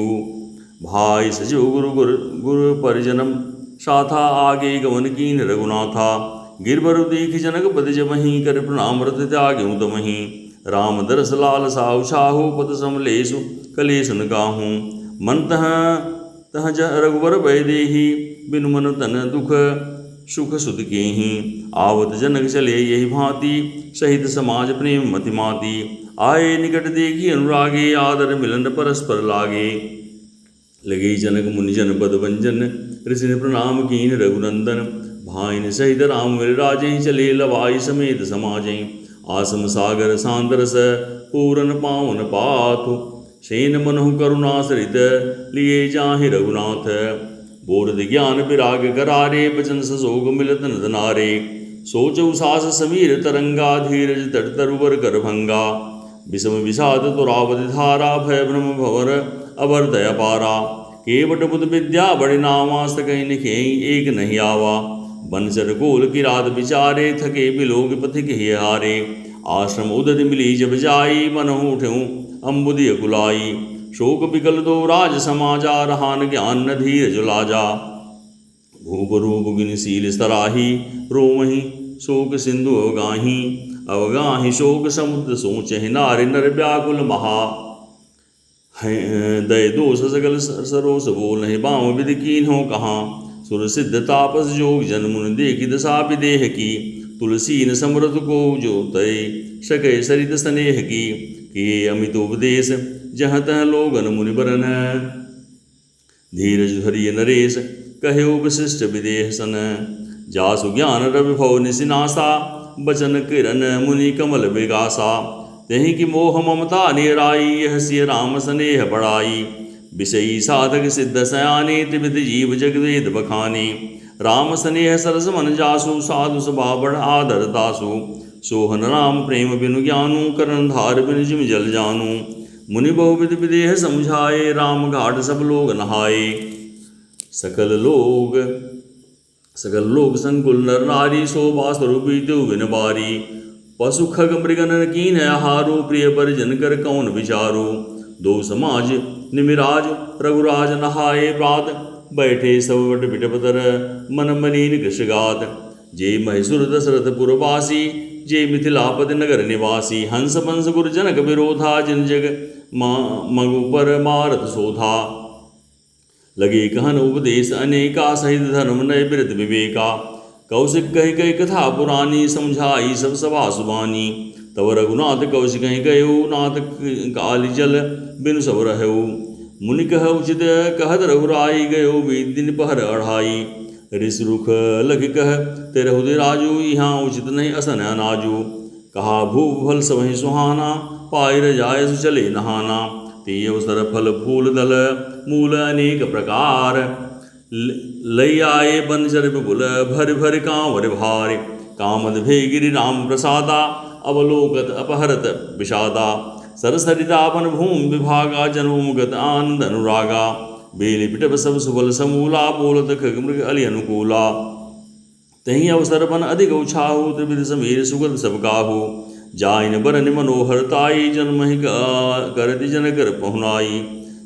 भाई सजो गुरु परिजनम साथा आगे गमन कीन रघुनाथा। गिरबरु दीख जनक पद जमहि कर प्रणाम रत त्याग्यु तमहि। राम दरस लाल साहु छाहु पद समलेशु कलेशु न काहू। मन तह रघुवर भय देहि बिनु मन तन दुख सुख सुध केहि। आवत जनक चले यही भांति सहित समाज प्रेम मति माति। आए निकट देखी अनुरागे आदर मिलन परस्पर लागे। लगे जनक मुनि जन पद वंजन ऋषि प्रणाम कीन रघुनंदन। भाइन सहित राम मिल राजें चले लवाई समेत समाजें। आसम सागर सांदरस पूरन पावन पाथु। सेन मनहु करुणा सरित लिए जाहि रघुनाथ। बोरद ज्ञान विराग करारे बचन ससोग मिलत नद नारे। सोचौ सास समीर तरंगा धीरज तट तरुवर कर भंगा। विषम विषाद तुरावधि धारा भय भ्रम भवर अवर दया पारा। केवट बुध विद्या बड़े नामा सकई निखेई एक नहीं आवा। बनचर कोल किरात विचारे थके बिलोक पथिक ही हारे। आश्रम उदति मिली जब जाई मनहु उठऊँ अम्बुदि कुलाई। शोक बिकल दो राज समाजा रहान ज्ञान न धीरज लाजा। भूप रूप गिनशील सराही रोमहि शोक सिंधु अवगाही। अवगाही शोक समुद्र सोचहि नारि नर व्याकुल महा। दय दोष सकल सरोस बोल नहीं बाम विधि कीन हो कहाँ। सुर सिद्ध तापस जोग जन मुन देखी दशा विदेह की। तुलसी न समृत को जो तय सके सरित स्नेह की। के अमितोपदेश जहाँ तह लोगन मुनि बरन। धीरज धरिय नरेश कहो विशिष्ट विदेह सन। जासु ज्ञान रवि भव निशिनासा बचन किरण मुनि कमल विगासा। तहि की मोह ममता निराई यह सिय राम स्नेह बढ़ाई। विषयी साधक सिद्ध सयानी त्रिविध जीव जगवेद बखानी। राम स्नेह सरस मन जासु साधु सभा बढ़ आदर दासु। सोहन राम प्रेम बिनु ज्ञानु करण धार बिनु जिम जल जानू। मुनि बहुविध विदेह समझाए राम घाट सब लोग नहाए। सकल लोग संकुल नर नारी शोभा स्वरूपी त्यो बिन बारी। पशु खग मृगन कीन आहारो प्रिय परिजन कर कौन विचारो। दो समाज निमिराज रघुराज नहाए प्रात। बैठे सब वट बिटपतर मन मलिन कृषगात। जे महेश्वर दशरथ पुरवासी जे मिथिलापति नगर निवासी। हंस पंस गुर जनक विरोधा जिन जग मगु पर मारत शोधा। लगे कहन उपदेश अनेका सहित धर्म नय बिरत विवेका। कौशिक कही कही कथा पुरानी समझाई सब सभा सुबानी। तब रघुनाथ कौशिक कहीं गयो नाथ काली जल बिनु सब रहु। मुनि कह उचित कहत रघुराई गयो बीत दिन पहर अढ़ाई। ऋष रुख लख कह तेरहु राजू यहाँ उचित नहीं असन अनाजू। कहा भूप फल सबहि सुहाना पायर जाय चले नहाना। ते अवसर फल फूल दल मूल अनेक प्रकार। लई आए बनचर विपुल भर भर कांवर भार। कामद भे गिरि राम प्रसादा अवलोकत अपहरत विषादा। सरसरितावन भूमि विभागा जन्मगत आनंद अनुरागा। बेली पिटप सब सुबल समूला बोलत खग मृग अलि अनुकूला। तहीं अवसर बन अधिक उछाहु त्रिविध समीर सुगत सब गाहु। जाइन बरन मनोहर ताई जन्महि करति जनकर पहुनाई।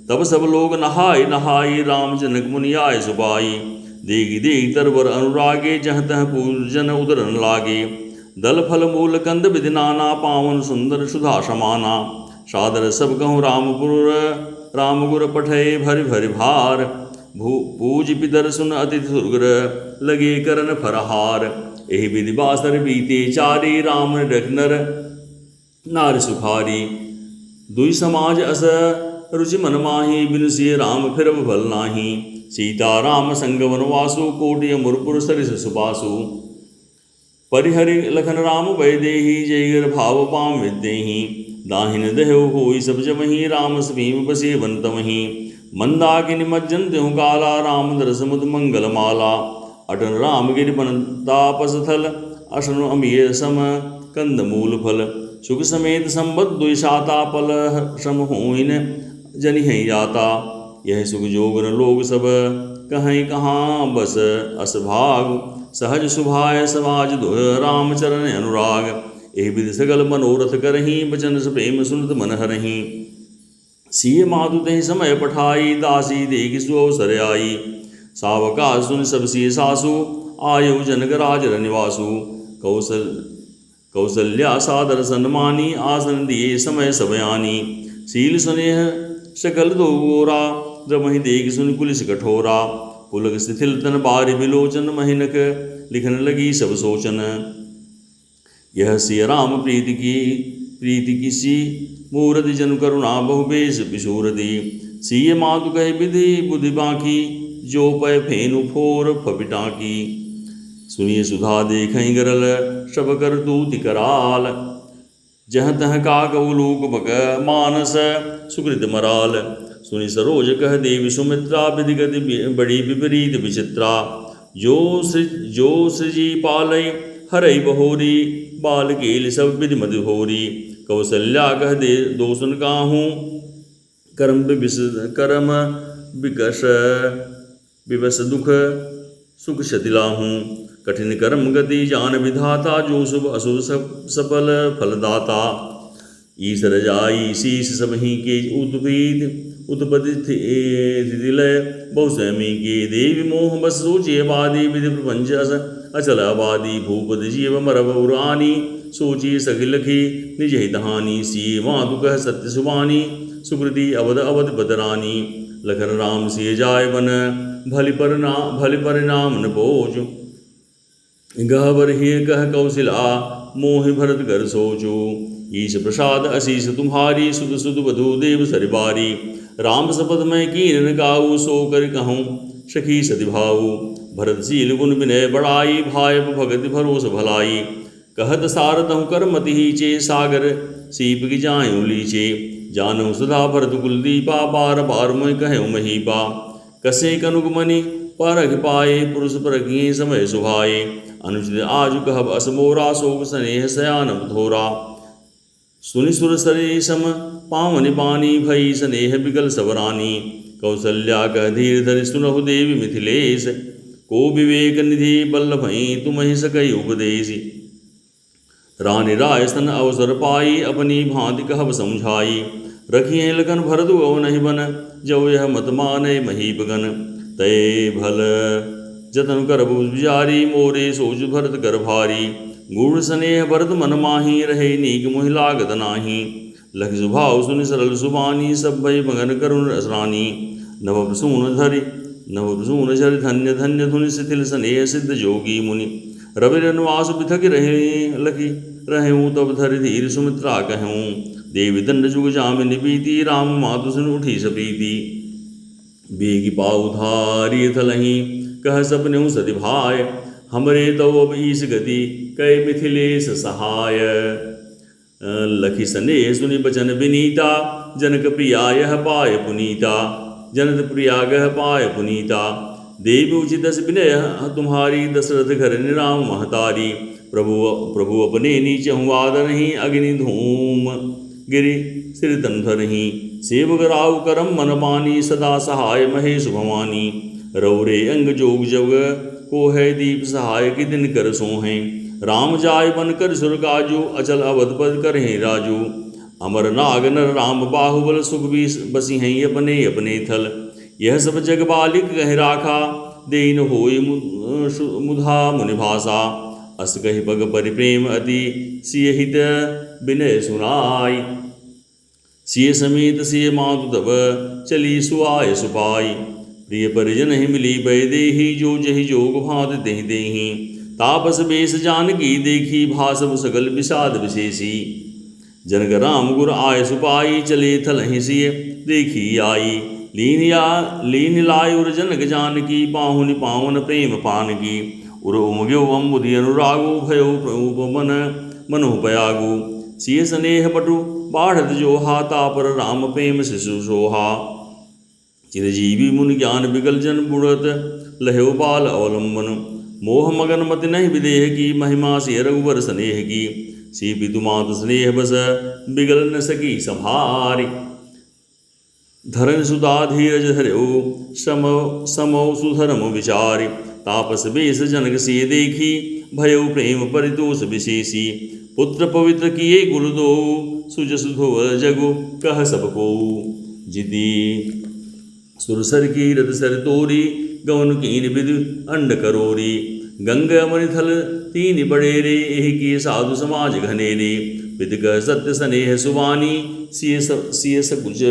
तब सब लोग नहाय नहाई राम जनक मुनि आय सुबाई। देगी देगी तरवर अनुरागे जहाँ तह पूजन उदरन लागे। दल फल मूल कंद विधि नाना, पावन सुंदर सुधा समाना। सादर सब कहूँ राम गुर पठे भरि भरि भार। पूज पितर सुन अतिथि सुरगर, लगे करन फरहार। एहि विधि बासर बीते चारी, राम रख नर नार सुखारी। दुई समाज अस रुचि मन माही, बिनु सिय राम फिरब भल नाही। सीता राम संग वनवासु, कोटि अमरपुर सरिस सुबासु। परिहरि लखन राम भय देहि, जय गर भाव पाम विद्यहि। दाहिन देहु होई सब जमहि, राम सभीम बसे बन तमहि। मंदाकिनी मज्जन देहु काला, राम दरस मुद मंगल माला। अटन राम गिरि बन तापस थल, असन अमिय सम कंद मूल फल। सुख समेत संबत दुई साता, पल श्रम होइन जनिहि जाता। यह सुख जोगन लोग सब, कहीं कहाँ बस अस भाग। सहज सुभाय समाज दुह, राम चरण अनुराग। एहि विधि सकल मनोरथ करहीं, बचन प्रेम सुनत मन हरहीं। सिय मातु तहि समय पठाई, दासी देख सुअवसर आई। सावका सुन सब सिय सासु, आयु जनक राज रनिवासु। कौसल्या सादर सन्मानी, आसन दिए समय सबयानी। शील सुनेह सकल दो गोरा, रमहि देख सुन कुलिस कठोरा। पुलक शिथिल तन बारि बिलोचन, महिनक लिखन लगी सब सोचन। यह सिय राम प्रीति किसी, मूरति जन करुणा बहुबेश बिसूरति। सिय मातु कहे विधि बुद्धि बाकी, जो पय फेनु फोर फपिटाकी। सुनिय सुधा देखहीं गरल, सब कर तूति कराल। जह तह काकऊ लोक बक, मानस सुकृत मराल। सुनि सरोज कह देवी सुमित्रा, विधि गति बड़ी विपरीत विचित्रा। जो सृजी पालय हरई बहोरी, बाल केल सब विधि मधुहोरी। कौसल्या कह दे दोषन काहूँ, करम विवश दुख सुख क्षतिलाहूँ। कठिन कर्म गति जान विधाता, जो शुभ अशुभ सफल फलदाता। ईसर जाई शीश सबही के उत्पत्ति थिलय बहु स्वयं के। देवी मोह बस सोचे आबादी, विधि प्रपंच अचल आबादी। भूपति जीव मरब उरानी, सोची सखी लखी निज हितहानी। सिय मातु कह सत्य सुबानी, सुकृति अवध अवध बदरानी। लखन राम सिय जाय बन, भलि परिणाम न बोझ। गहबर हिय कह कौशिला, मोहि भरत कर सोचो। ईश प्रसाद अशीष तुम्हारी, सुध सुध वधु देव सरिबारी। राम सपथ मैं कीन न काऊ, सो कर कहूँ सखी सति भाऊ। भरतशील गुण विनय बड़ाई, भाय भगति भरोस भलाई। कहत सारदहु कर मति हीचे, सागर सीप की जायूं लीचे। जानहु सुधा भरत कुलदीपा, बार बार मैं कहूँ महीपा। कसे कनुक मनि परख पाए, पुरुष परखिए समय सुहाए। अनुचित आजु कहब अस मोरा, शोक स्नेह सयानम थोरा। सुनि सुर सरे सम पावनि बानी, भई स्नेह बिकल सबरानी। कौसल्या कह धीर धरि सुनहु देवी मिथिलेश, को विवेक निधि बल्लभई तुम्हि सकई उपदेश। रानी राय सन अवसर पाई, अपनी भांति कहब समझाई। रखिए लगन भरत अवनहि बन, जब यह मत माने महीपगन। तय भल जतन करबु विचारी, मोरे सोच भरत कर भारी। गूढ़ स्नेह भरत मन माही, रहे नीक मोहि लागत नाही। लख सुभाव सुनि सरल सुबानी, सब भय मगन करुण रसरानी। नभ प्रसून झरि धन्य धन्य धुनि, शिथिल स्नेह सिद्ध जोगी मुनि। रवि रनवास बिथक रहूँ, तब धरि धीर सुमित्रा कहूँ। देवी दंड जुग जामिनी बीती, राम मातु सुन उठी सप्रीति। बेगी पाऊ धारिय थलहीं, कह सपनेहु सति भाय। हमरे तो अब ईस गति, कै मिथिलेश सहाय। लखि स्नेह सुनि बचन विनीता, जनक प्रिया यह पाय पुनीता। जनक प्रिया गह पाय पुनीता। देवी उचित विनय तुम्हारी, दशरथ घर निराम महतारी। प्रभु अपने नीच आदरहीं, अग्नि धूम गिरि सिर तन धरहीं। सेवक राव करम मन मानी, सदा सहाय महेश भवानी। रौरे अंग जोग जग, को है दीप सहाय कि दिन कर सोहें। राम जाय बन कर सुर काजू, अचल अवध पद करें राजू। अमर नाग नर राम बाहुबल, सुख भी बसी हैं अपने अपने थल। यह सब जग बालिक कह राखा, देन होई मुधा मुनि भाषा। अस कहि पग परिप्रेम अति सिय हित विनय सुनाई। सिय समेत सिय मातु तब चली सुआय सुपाई। प्रिय परिजन ही मिली भय देही जो जहि जोग भात देहि देही। तापस बेस जानकी देखी भासव सकल विषाद विशेषी। जनक राम गुर आय सुपाई चले थल सिय देखी आई। लीन लाय उर जनक जानकी पाहुनि पावन प्रेम पान की। उर उमग्यो अम्बुधि अनुरागो भयो प्रभु मन मनो पयागु। सिय स्नेह पटु बाढ़त जोहा तापर राम प्रेम शिशु सोहा। चिरजीवी मुनि ज्ञान विकल जन बुढ़त लह्यो बाल अवलंबन। मोह मगन मति नहीं विदेह की महिमा सिय रघुवर स्नेह की। सी पितु मात स्नेह बस बिगल न सकी संहारी। धरन सुधा धीरज धर्यो समौ सुधर्म विचारि। तापस बेस जनक सिय देखी भयो प्रेम परितोष विशेषी। पुत्र पवित्र किए कुल दो सुजस धोव जगु कह सबको। जिति सुरसर की रत सर तोरी गवन कीन विद अंड करोरी। गंग मणिथल तीन बड़ेरे एहि की साधु समाज घनेरे। विद कह सत्य स्नेह सुवानी सिय सकुच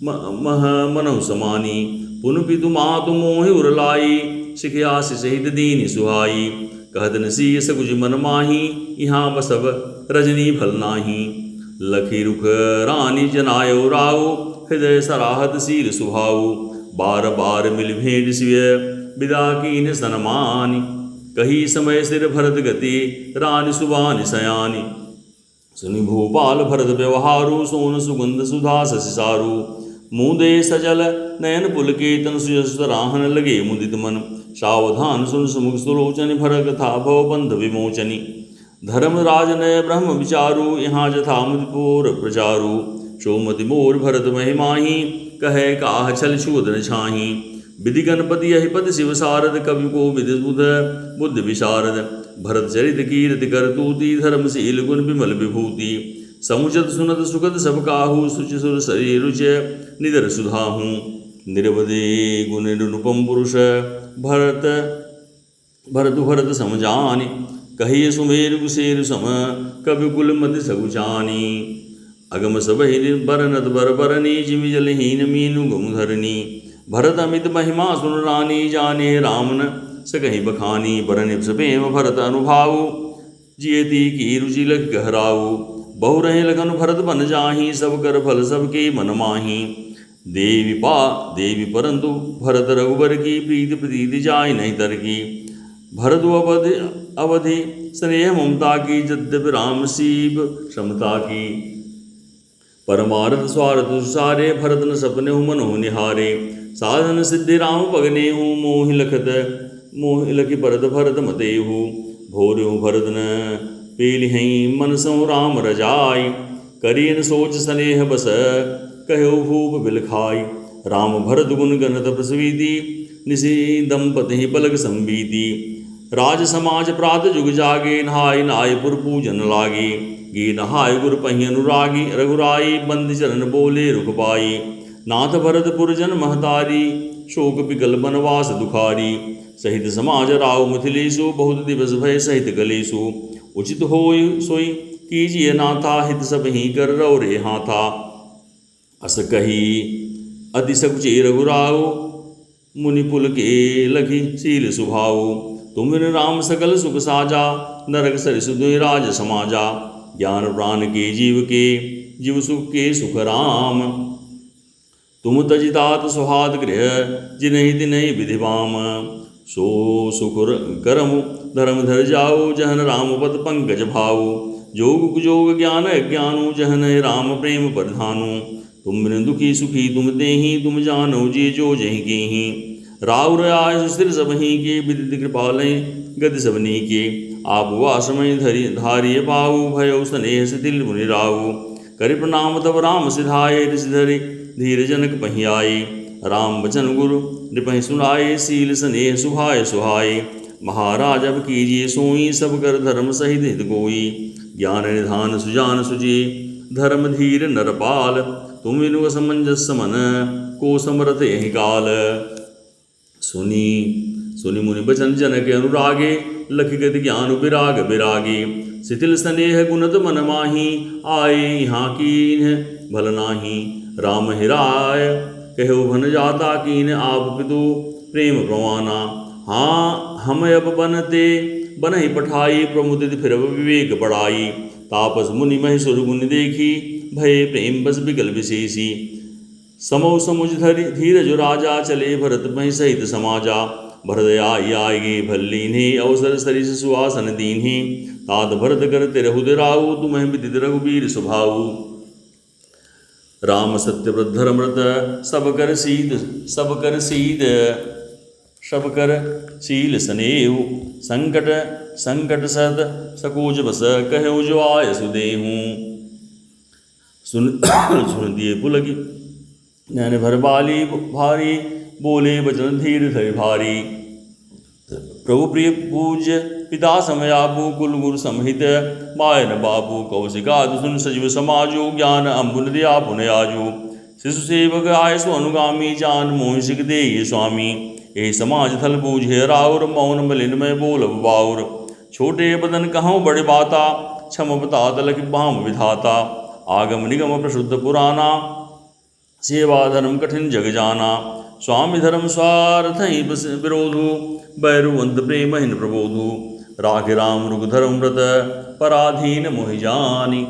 मह मनौ समानी। पुन पितु मातु मोहि उरलाई सिखयासि सहित दीन सुहाई। कहतन सिय सकुच मन माही यहाँ बसव रजनी भल नाही। लखी रुख रानी जनायो राव हृदय सराहत शील सुभाऊ। बार बार मिल भेंट सिय विदा कीन सनमानि। कही समय सिर भरत गति रानी सुबानि सयानी। सुनि भूपाल भरत व्यवहारु सोन सुगंध सुधा शशिसारु। मुदे सजल नयन पुलकेतन सुराहन लगे मुदित मन। सावधान सुन सुमुख सुलोचन भर कथा भव बंध विमोचनी। धर्मराज नय ब्रह्म विचारु यहाँ जथा मुदिपुर प्रचारु। सोमति मोर भरत महिमाही कहे काह छल छुदन छाही। विधि गणपति अहिपति शिव सारद कवि को विधि बुद्ध विशारद। भरत चरित कीर्ति करतूति धर्मशील गुण विमल विभूति। समुचत सुनत सुगत सब काहू सुचि सुर सरी रुच निदर सुधाहू। निरवधि गुण निरुपम पुरुष भरत समझानी। कहिए सुमेरु कुसेरु सम कवि कुल मति सगुचानी। अगम सबहि बरनत बर बरनी जिमि जलहीन मीनु गमुधरनी। भरत अमित महिमा सुन रानी जाने रामन सकहि बखानी। बरन प्रेम भरत अनुभाऊ जियति की रुचि लख गहराऊ। बहु रहे लगन भरत बन जाही सब कर फल सबके मन माही। देवी परंतु भरत रघुबर की प्रीति प्रतीति जाय नहीं तर की। भरत अवधि स्नेह ममता की यद्यपि राम सीप क्षमता की। परमार्थ स्वार्थ सारे भरत न सपने मनो निहारे। साधन सिद्धि राम पगने हूँ मोहि लखि परत भरत मते हूँ। भोर्यो भरत न पेल हई मन सौ राम रजाई। करियन सोच स्नेह बस कहो भूप बिलखाई। राम भरत गुण गणत प्रसवीति निशि दंपति पलक संबीति। राज समाज प्रात जुग जागे नहाय नायपुर पूजन लागे। गे नहाय गुर पहि अनुरागी रघुराई बंद चरण बोले रुख पाई। नाथ भरतपुर जन महतारी शोक विकल बनवास दुखारी। सहित समाज राव मिथिलेशु बहुत दिवस भय सहित कलेशु। उचित होय सोई कीजिए नाथा हित सब ही कर रौ रे हाथा। अस कही अति सकुचे रघुराव मुनिपुल के लखी शील सुभाऊ। तुम राम सकल सुख साजा नरक सरिसु राज समाजा। ज्ञान प्राण के जीव सुख के सुख राम। तुम तजितात सुहाद गृह जिनहि तिनहि विधिवाम। सो सुख करम धर्म धर जाओ जहन राम पद पंकज भाऊ। जोग कुजोग ज्ञान अज्ञानु जहन राम प्रेम प्रधानु। तुम बिन दुखी सुखी तुम देही तुम जानो जे जो जहि केहि। राव आय स्थिर सबहि के विदित कृपालय गति सबनी के। आप वासमय धारिय पाऊ भयो स्नेह सिदिल मुनि राऊ। कर प्रणाम तब राम सिधाए ऋषिधरि धीर जनक पहियाए। राम बचन गुरु नृपहि सुनाए शील स्नेह सुहाय सुहाय। महाराज अब कीजिए सोई सब कर धर्म सहित हित कोई। ज्ञान निधान सुजान सुचि धर्म धीर नरपाल। तुम विनु असमंजस मन को समरथ यहि काल। सुनि मुनि बचन जनक अनुरागे, लखि गति ज्ञान विराग विरागे। शिथिल स्नेह गुणत मन माही, आए यहाँ कीन्ह भल नाही। राम हिराय कहो भन जाता, कीन आप पितु प्रेम प्रवाना। हाँ हम अब बनते बनहि पठाई, प्रमुदित फिर विवेक बढ़ाई। तापस मुनि महेश्वर गुण देखी, भय प्रेम बस विकल विशेषी। समौ समुझ धीरज राजा, चले भरत महि सहित समाजा। भरत आए भल्लीन्हि, अवसर सरिस सुहासन दीन्हि। तात भरत कर तिरहु राहु, तुम्हें विदित रघुबीर स्वभाव। राम सत्य व्रत धर्मव्रत, सब कर शील स्नेहु। संकट संकट सत सकोज बस, कहु जो आय सुदेहूँ। सुन दिए पुलकी नैन भर बाली भारी, बोले बचन धीर धरि भारी। प्रभु प्रिय पूज्य पिता समयापु, कुल गुरु समहित मायन बापू। कौशिकादि सुन सजीव समाजो, ज्ञान अम्बुन दिया पुनयाजो। शिशु सेवक आय सो अनुगामी, जान मोहि सिख दे स्वामी। ए समाज थल बूझे राउर, मौन मलिन में बोल बाउर। छोटे बदन कहूँ बड़े बाता, क्षम बता तलक बाम विधाता। आगम निगम प्रशुद्ध पुराना, सेवा धर्म कठिन जग जाना। स्वामी धर्म स्वार्थ ही विरोधु, बैरुवंत प्रेम हिन प्रबोधु। राखे राम रुग धर्म व्रत, पराधीन मोहि जानी।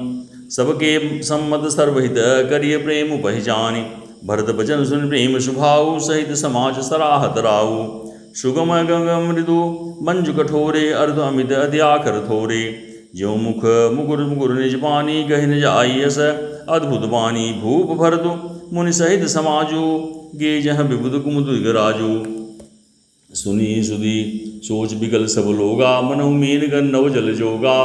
सबके सम्मत सर्वहित, करिय प्रेम पहचानी। भरत बचन सुन प्रेम स्वभाव, सहित समाज सराहत राहु। सुगम गंगम मृदु मंजु कठोरे, अर्ध अमित अध्याकर थोरे। ज्यों मुख मुकुर मुकुर निज पानी, कहि न जाई यस अद्भुत बानी। भूप भरतु मुनि सहित समाजु, गे जहाँ विबुध कुमुद राजू। सुनी सुधी सोच बिकल सब लोगा, मनहु मीन गन नव जल जोगा।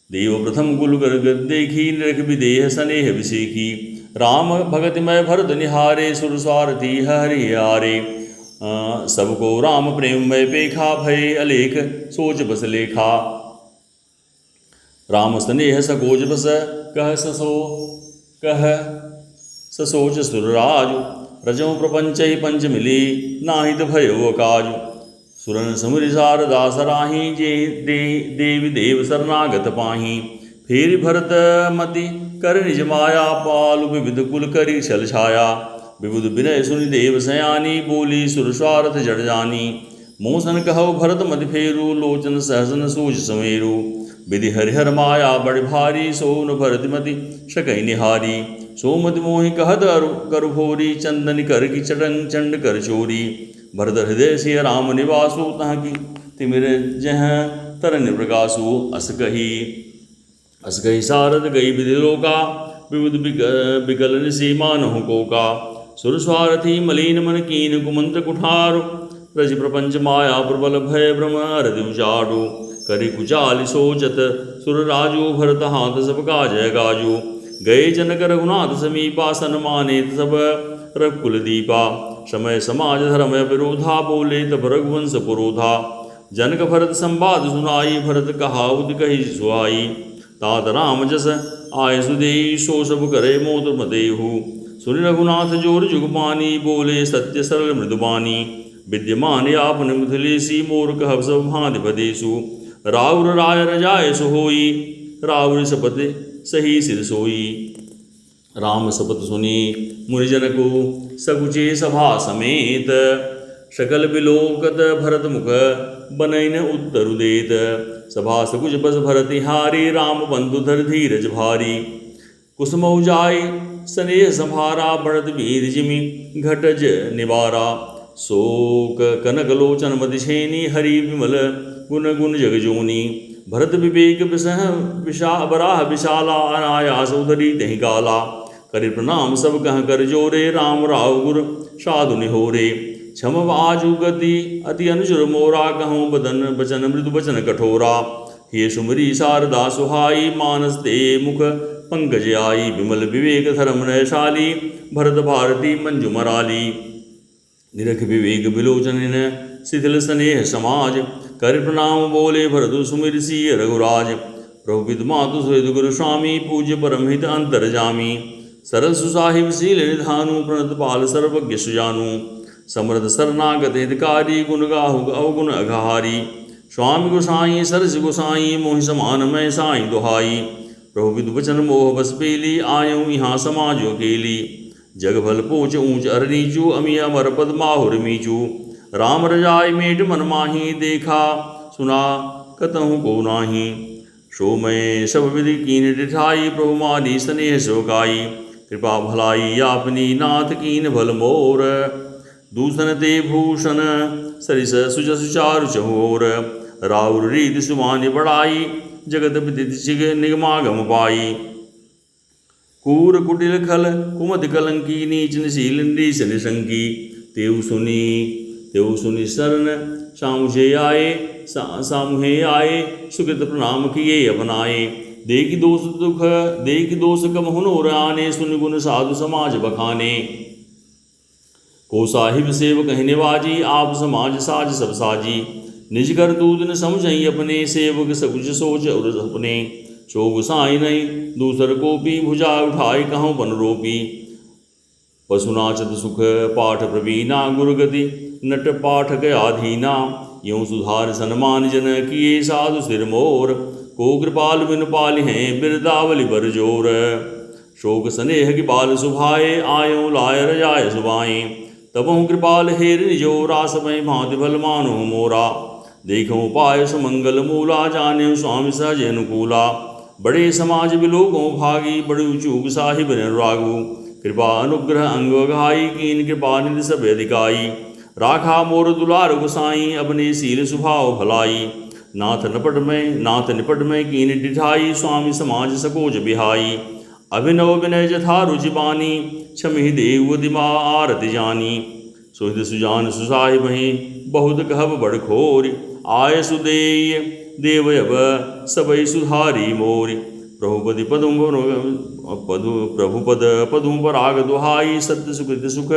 देव प्रथम कुल गर्ग देखी, निरख विदेह स्नेह विसेखी। राम भगति मय भरत निहारे, सुर स्वारथी हरि हारे। सबको राम प्रेम मय पेखा, भय अलेख सोच बस लेखा। राम स्नेह सकोज बस, कह ससोच सुरराजु। रजों प्रपंच पंच मिली, नाहित भयो काजु। सुरन समुरि शारदा सराही, जे देवी देव शरणागत पाही। फेर भरत मति कर निज माया, पालु विविध कुल करी छल छाया। विबुध विनय सुनि देव सयानी, बोली सुर स्वार्थ जड़ जानी। मोसन कहो भरत मति फेरु, लोचन सहसन सूझ समेरु। विधि हरिहर माया बड़ भारी, सोन भरत मति शकई निहारी। सोमति मोहि कहत करु भोरी, चंदन कर की चटंग चंड कर चोरी। भरत हृदय से राम निवासु, तहाँ की तिमिर जह तरन प्रकाशु। अस कही सारद गई विधि लोका, विबुध बिकल निसी मानहु कोका। सुर स्वारथी मलीन मन कीन, कुमंत्र कुठारु। रज प्रपंच माया प्रबल, भय भ्रम हृदय उचाडु। करि कुचालि सोचत सुर राजू, भरत हाथ सब काजय गाजू। गए जनक रघुनाथ समीपा, सन्मानित सब रघुकुल दीपा। समय समाज धर्म विरोधा, बोले तब रघुवंश पुरोधा। जनक भरत संवाद सुनाई, भरत कहाउत कही सुहाई। तात राम जस आय सुदेई, सो सब करे मोद मदेहु। सुनि रघुनाथ जोर जुग पानी, बोले सत्य सरल मृदुबानी। विद्यमान आपन मिथिलेसी, मोर कहब सब भांति बदेसु। राउर राय रजाय सोई, राउर सपत सही सिर सोई। राम सपत सुनी मुनिजन को, सकुचे सभा समेत। सकल बिलोकत भरत मुख, बनैन उत्तरु देत। सभा सकुच बस भरत हारी, राम बंधु धर धीरज भारी। कुसुमौ जाय स्नेह संभारा, बढ़त वीर जिमि घटज निवारा। शोक कनक लोचन मदिछेनी, हरि विमल गुण गुण जगजोनी। भरत विवेक बराह विशाला, अनायास उधरी तहि काला। करि प्रणाम सब कह कर जोरे, राम राव गुर साधु निहोरे। क्षम आजु गति अति अनुचर मोरा, कहूँ बदन बचन मृदु बचन कठोरा। हे सुमरी शारदा सुहाई, मानस ते मुख पंकज आई। विमल विवेक धर्म नयशाली, भरत भारती मंजु मराली। निरख विवेक विलोचन शिथिल स्नेह समाज, कर प्रणाम बोले भरतु सुमिर सिय रघुराज। प्रभु पितु मातु सुहृद गुरु स्वामी, पूज्य परमहित अंतर जामी। सरल सुसाहिब शील निधानु, प्रणत पाल सर्वज्ञ सुजानु। समर्थ शरणागत हितकारी गुण गाहु अवगुण अघारी। स्वामी गोसाई सरस गोसाई मोहि समान मैं साई दुहाई। प्रभु विदु वचन मोह बस पेली आयऊँ यहाँ समाजो केली। जग भल पोच ऊंच अर नीचू अमी अमर पद माहुर मीचू। राम रजाय मेट मन माही देखा सुना कतहु को नाही। सो मैं सब विधि कीन डिठाई प्रभु मारी स्नेह सोकाई। कृपा भलाई आपनी नाथ कीन भल मोर। दूषण ते भूषण सरिस सुजस चारु चहोर। राउर रीति सुमानि बड़ाई जगत विदित चिग निगमागम पाई। कूर कुटिल खल कुमति कलंकी नीच निशील नीच निशंकी। तेउ सुनी शरण सामुहे आए सुकृत प्रणाम किए अपनाए। देखि दोष कम हुनोर आने सुन गुण साधु समाज बखाने। को साहिब सेव कहने बाजी आप समाज साज सब साजी। निज कर तूत न समझई अपने सेवक सकुच सोच और अपने। सो गुसाई नहीं दूसर को पी भुजा उठाए कहूँ बन रोपी। पशुनाचत सुख पाठ प्रवीणा गुरुगति नट पाठक आधीना। यूं सुधार सन्मान जन किए साधु सिर मोर। को कृपाल बिन पाल हैं बिरदावली बर जोर। शोक स्नेह की बाल सुभाए आयो लाय रजाय सुबाए। तबहु कृपाल हेर निजो रास मय भांति भल मानो मोरा। देखो पाय सुमंगल मूला जाने स्वामी सहज अनुकूला। बड़े समाज बिलोकों भागी बड़ू चूक साहिब अनुरागू। कृपा अनुग्रह अंग घाई कीन कृपा निधि सब अधिकाई। राखा मोर दुलार गोसाई अपने सील स्वभाव भलाई। नाथ निपट में कीन डिठाई स्वामी समाज सकोज बिहाई। अभिनव विनय जथा रुचि बानी क्षमि देव दिमा आरति जानी। सुहृद सुजान सुसाहि बही बहुत कहब बड़ खोरी। आय सुदेय देवयब सबई सुधारी मोरी। प्रभुपद पदुम पराग दुहाई सत्य सुकृत सुख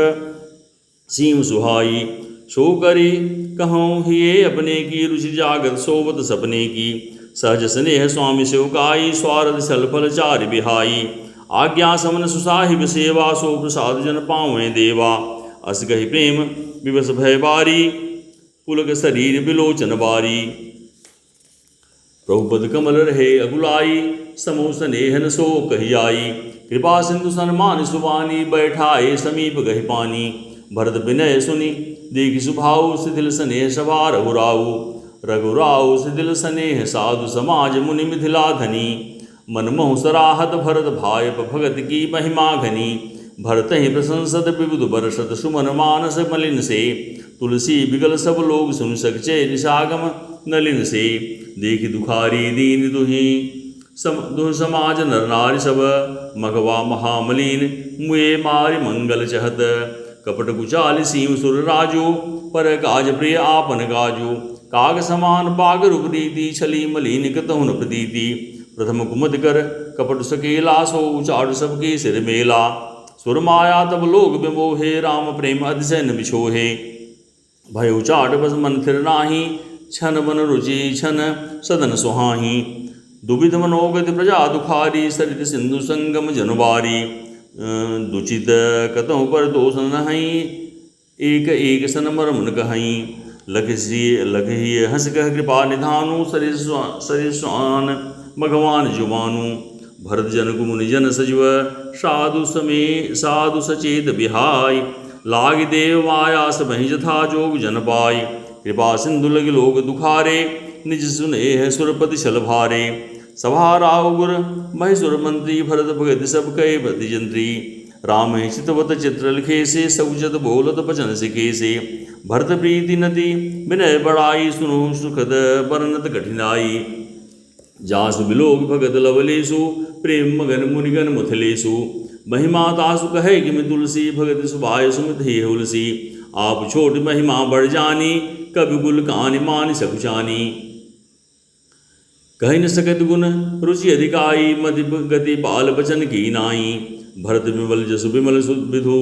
सीम सुहाई। सो करी कहूँ हिये अपने की रुचि जागत सोबत सपने की। सहज स्नेह स्वामी सेवकाई स्वारथ छल फल चारि बिहाई। आज्ञा समन सुसाहिब सेवा सो प्रसाद जन पावें देवा। अस कहि प्रेम विवश भय बारी पुलक शरीर विलोचन बारी। प्रभुपद कमल रहे अगुलाई समो स्नेह न सो कही आई। कृपा सिंधु सन्मान सुबानी बैठाए समीप गहि पानी। भरत विनय सुनी देखि सुभाऊ शिथिल स्नेह सभा रघुराऊ शिथिल स्नेह साधु समाज मुनि मिथिला धनी। मनमोह सराहत भरत भाय भगत की महिमा घनी। भरत ही प्रशंसत विबुध बरसत सुमन मानस मलिन से। तुलसी बिगल सब लोग सुन सकचे निशागम नलिन से। देखि दुखारी दीन दुह समाज नर नारी सब। मघवा महामलिन मुए मारि मंगल चहत। कपट कुचाल सीम सुर राजो पर काज प्रिय आपन गाजो। काग समान बाग रूप रीति छली मलिन कतहु न प्रतीति। प्रथम कुमद कर कपट सकेला सो उचाट सबके सिर मेला। सुर माया तब लोग विमोहे राम प्रेम अतिशय न बिछोहे। भय उचाट बस मन थिर नाही छन बन रुचि छन सदन सुहाही। दुविध मनोगति प्रजा दुखारी सरित सिंधु संगम जनुबारी। दुचित कतहु पर दोष नहीं एक एक सन मरम न कहीं। लखही हंस कह कृपा निधानु सरिस्वान भगवान जुबानु। भरत जन मुनि जन सजीव साधु सचेत बिहाय। लाग देव माया सबहि जथा जोग जन पाय। कृपा सिंधु लग लोग दुखारे निज सुनेह सुरपति छल भारे। सभा राव गुर महेश्वर मंत्री भरत भगत सब कई भति जंत्री। राम चितवत चित्र लिखे से सौजत बोलत बचन सिखे से। भरत प्रीति नति विनय बड़ाई सुनो सुखद बरनत कठिनाई। जासु बिलोक भगत लवलेसु प्रेम मगन मुनिगन मुथलेसु। महिमा तासु कहे कि मैं तुलसी भगत सुभाय सुमित ही हुलसी। आप छोट महिमा बढ़ जानी कभी गुल कानि मान सकुचानी। कह न सकत गुण रुचि अधिकाई मति गति बाल बचन की नाई। भरत विमल जसु विमल विधु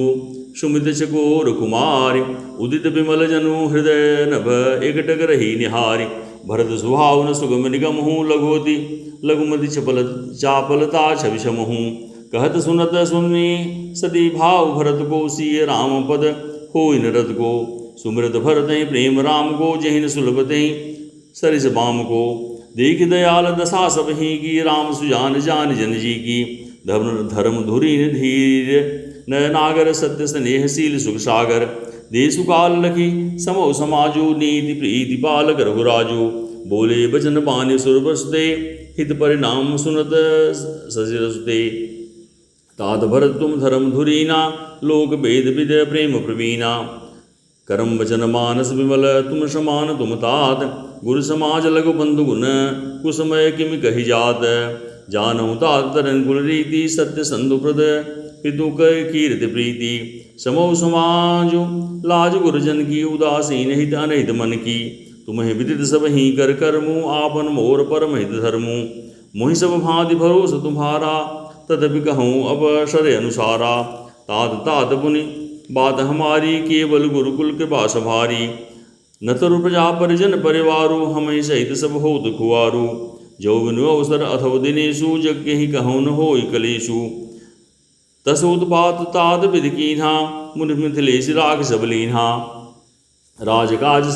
सुमित चकोर कुमार। उदित विमल जनु हृदय नभ एकटक रही निहार। भरत सुभाव न सुगम निगम हूँ लघुमति चापलता छविषम हूँ। कहत सुनत सुनी सती भाव भरत को सीय राम पद हो इन रथ को। सुमृत भरत प्रेम राम को, जहिन सुलभ सरिस बाम को। देख दयाल दशा सब ही की, राम सुजान जान जन जी की। धर्म धुरीन धीर नयनागर, सत्य स्नेहशील सुख सागर। देसु काल लखी समो समाजो, नीति प्रीति पालक रघुराजो। बोले बचन बाने सुर बसते, हित परिणाम सुनत सजरसुते। तात भरत तुम धर्म धुरीना, लोक भेद विद प्रेम प्रवीणा। करम वचन मानस विमल, तुम समान तुम तात। गुरु समाज लघु बंधु गुण, कुसमय किमि कहि जात। जानहु तात तरन कुल रीति, सत्य संधुप्रद पितु कीर्ति प्रीति। समो समाजो लाज गुरुजन की, उदासीन हित अनहित मन की। तुम्हें विदित सब ही कर कर्मु, आपन मोर परम हित धर्मु। मोहि सब भांति भरोस तुम्हारा, तदपि कहूँ अब शर अनुसारा। तात तात पुनि बात हमारी, केवल गुरुकुल कृपा सभारी। न तरु प्रजा परिजन परिवारु, हमें सहित सब होत खुआरु। जो बिनु अवसर अथव दिनेशु, यज्ञ ही कहूँ न होय कलेशु। तसोत्पात तात विधि कीन्हा, मुनि मिथिलेश राख सब लीन्हा। राजकाज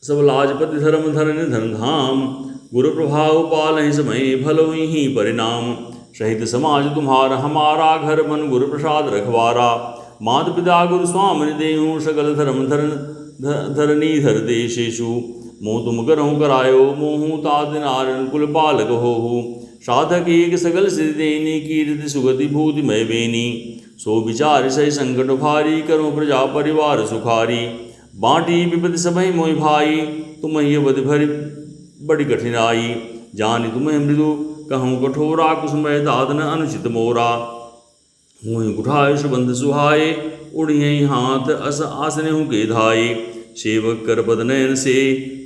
सब लाजपति, धर्म धरन धन धाम। गुरु प्रभाव पालहि समय, भलो ही परिणाम। सहित समाज तुम्हारा हमारा, घर बन गुरु प्रसाद रखवारा। मात पिता गुरु स्वामिनि देहु, सकल धर्म धरनी धर देशेषु। मोह तुम करहु करायो मोहु, तात नारायण कुल पालक होहु। साधक एक सकल सिद्धि देनी, कीर्ति सुगति भूति मय बेनी। सो विचार सही संकट भारी, करो प्रजा परिवार सुखारी। बाँटी विपति सबहि मोहि भाई, तुम ही अवधि भरी बड़ी कठिनाई। जानि तुम्हें मृदु कहूँ कठोरा, कुसुमय तात न अनुचित मोरा। हुई उठाए सुबंध सुहाए, उड़िए हाथ आसने हूँ के धाये। सेवक कर पद नयन से,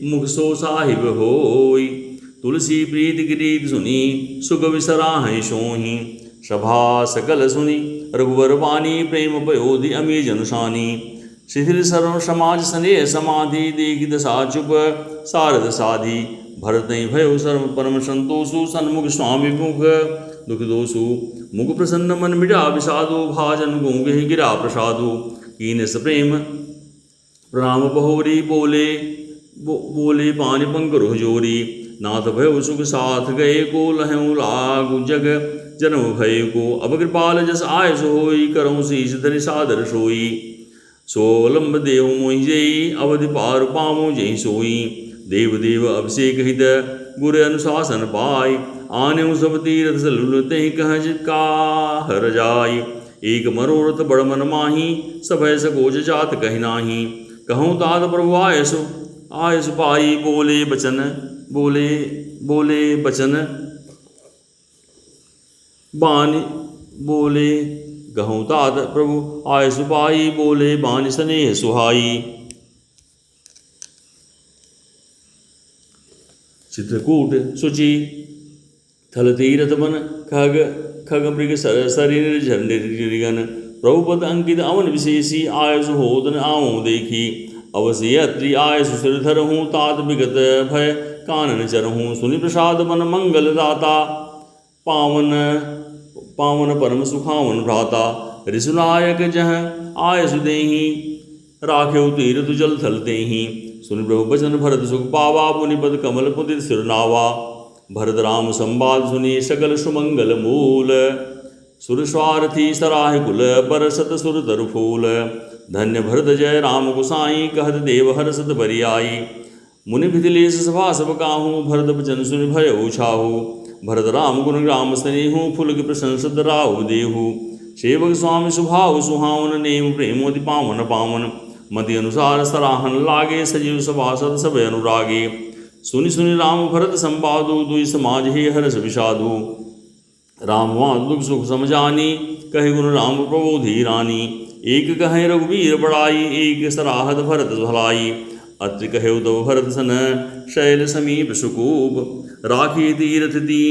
मुख सो साहिब होई। तुलसी प्रीति की रीत सुनी, सुख विसराहि सोही। सभा सकल सुनी रघुवर वाणी, प्रेम पयोधि अमी जनुषानी। शिथिल सर्व समाज स्नेह समाधि, देखि दशा चुप सारद साधि। भरत भयो सर्व परम संतोषु, सन्मुख स्वामी मुख दुख दोषु। मुख प्रसन्न मन मिटा विषादो, भाजन गूंगे गिरा प्रसादो। कीनस प्रेम प्रणाम बहोरी, बोले पानि पंकरु जोरी। नाथ भयो सुख साथ गए को, लहु लागु जग जन्म भय को। अब कृपाल जस आय सो होई, करहु शीश धरि सादर सोई। सोलंब देव मोहि जई, अवधि पार पामो जई सोई। देव देव अभिषेक हित, गुर अनुशासन पाई। आने सब तीरथ सलुल, तेहि कह काहर जाई। एक मनोरथ बड़ मन माही, सभय सकोच जात कहि नाही। कहूँ तात प्रभु आयसु पाई, बोले बचन बानी। बोले कहूँ तात प्रभु आयसु पाई, बोले बानी स्नेह सुहाई। चित्रकूट सुचि थल तीरथ बन, खग मृग शरीर झंडिगन। प्रभुपद अंकित अवन विशेषी, आयसु होतन आऊँ देखी। अवश्य अत्रि आयसु सिर धरहूँ, तात विगत भय कानन चरहूँ। सुनि प्रसाद मन मंगल दाता, पावन परम सुखावन भ्राता। ऋषुनायक जह आयसु देहि, राखेउ तीरथ जल थल तेहि। सुनि प्रभु बचन भरत सुख पावा, पुनिपद कमल पुदित सिर नावा। भरत राम संवाद सुनि, सकल सुमंगल मूल। सुर स्वार्थी सराहि कुल, बरसत सुर तरु फूल। धन्य भरत जय राम गोसाई, कहत देव हरसत बरियाई। मुनि मिथिलेश सभा सब काहू, भरत बचन सुनि भय छाहू। भरत राम गुण ग्राम स्नेहु, फुलक प्रशंसत राहु देहु। सेवक स्वामी सुभाव सुहावन, नेम प्रेमोदि पावन पावन। मति अनुसार सराहन लागे, सजीव सभासद सब अनुरागे। सुनि सुनि राम भरत संवादु, दुई समाज हे हरस विषादु। राम वहाँ दुख सुख समझानी, कहे गुण राम प्रबोधि रानी। एक कहे रघुवीर बड़ाई, एक सराहत भरत भलाई। अत्रि कहे उद्धव भरत सन, शैल समीप सुकूप। राखी तीरथ दी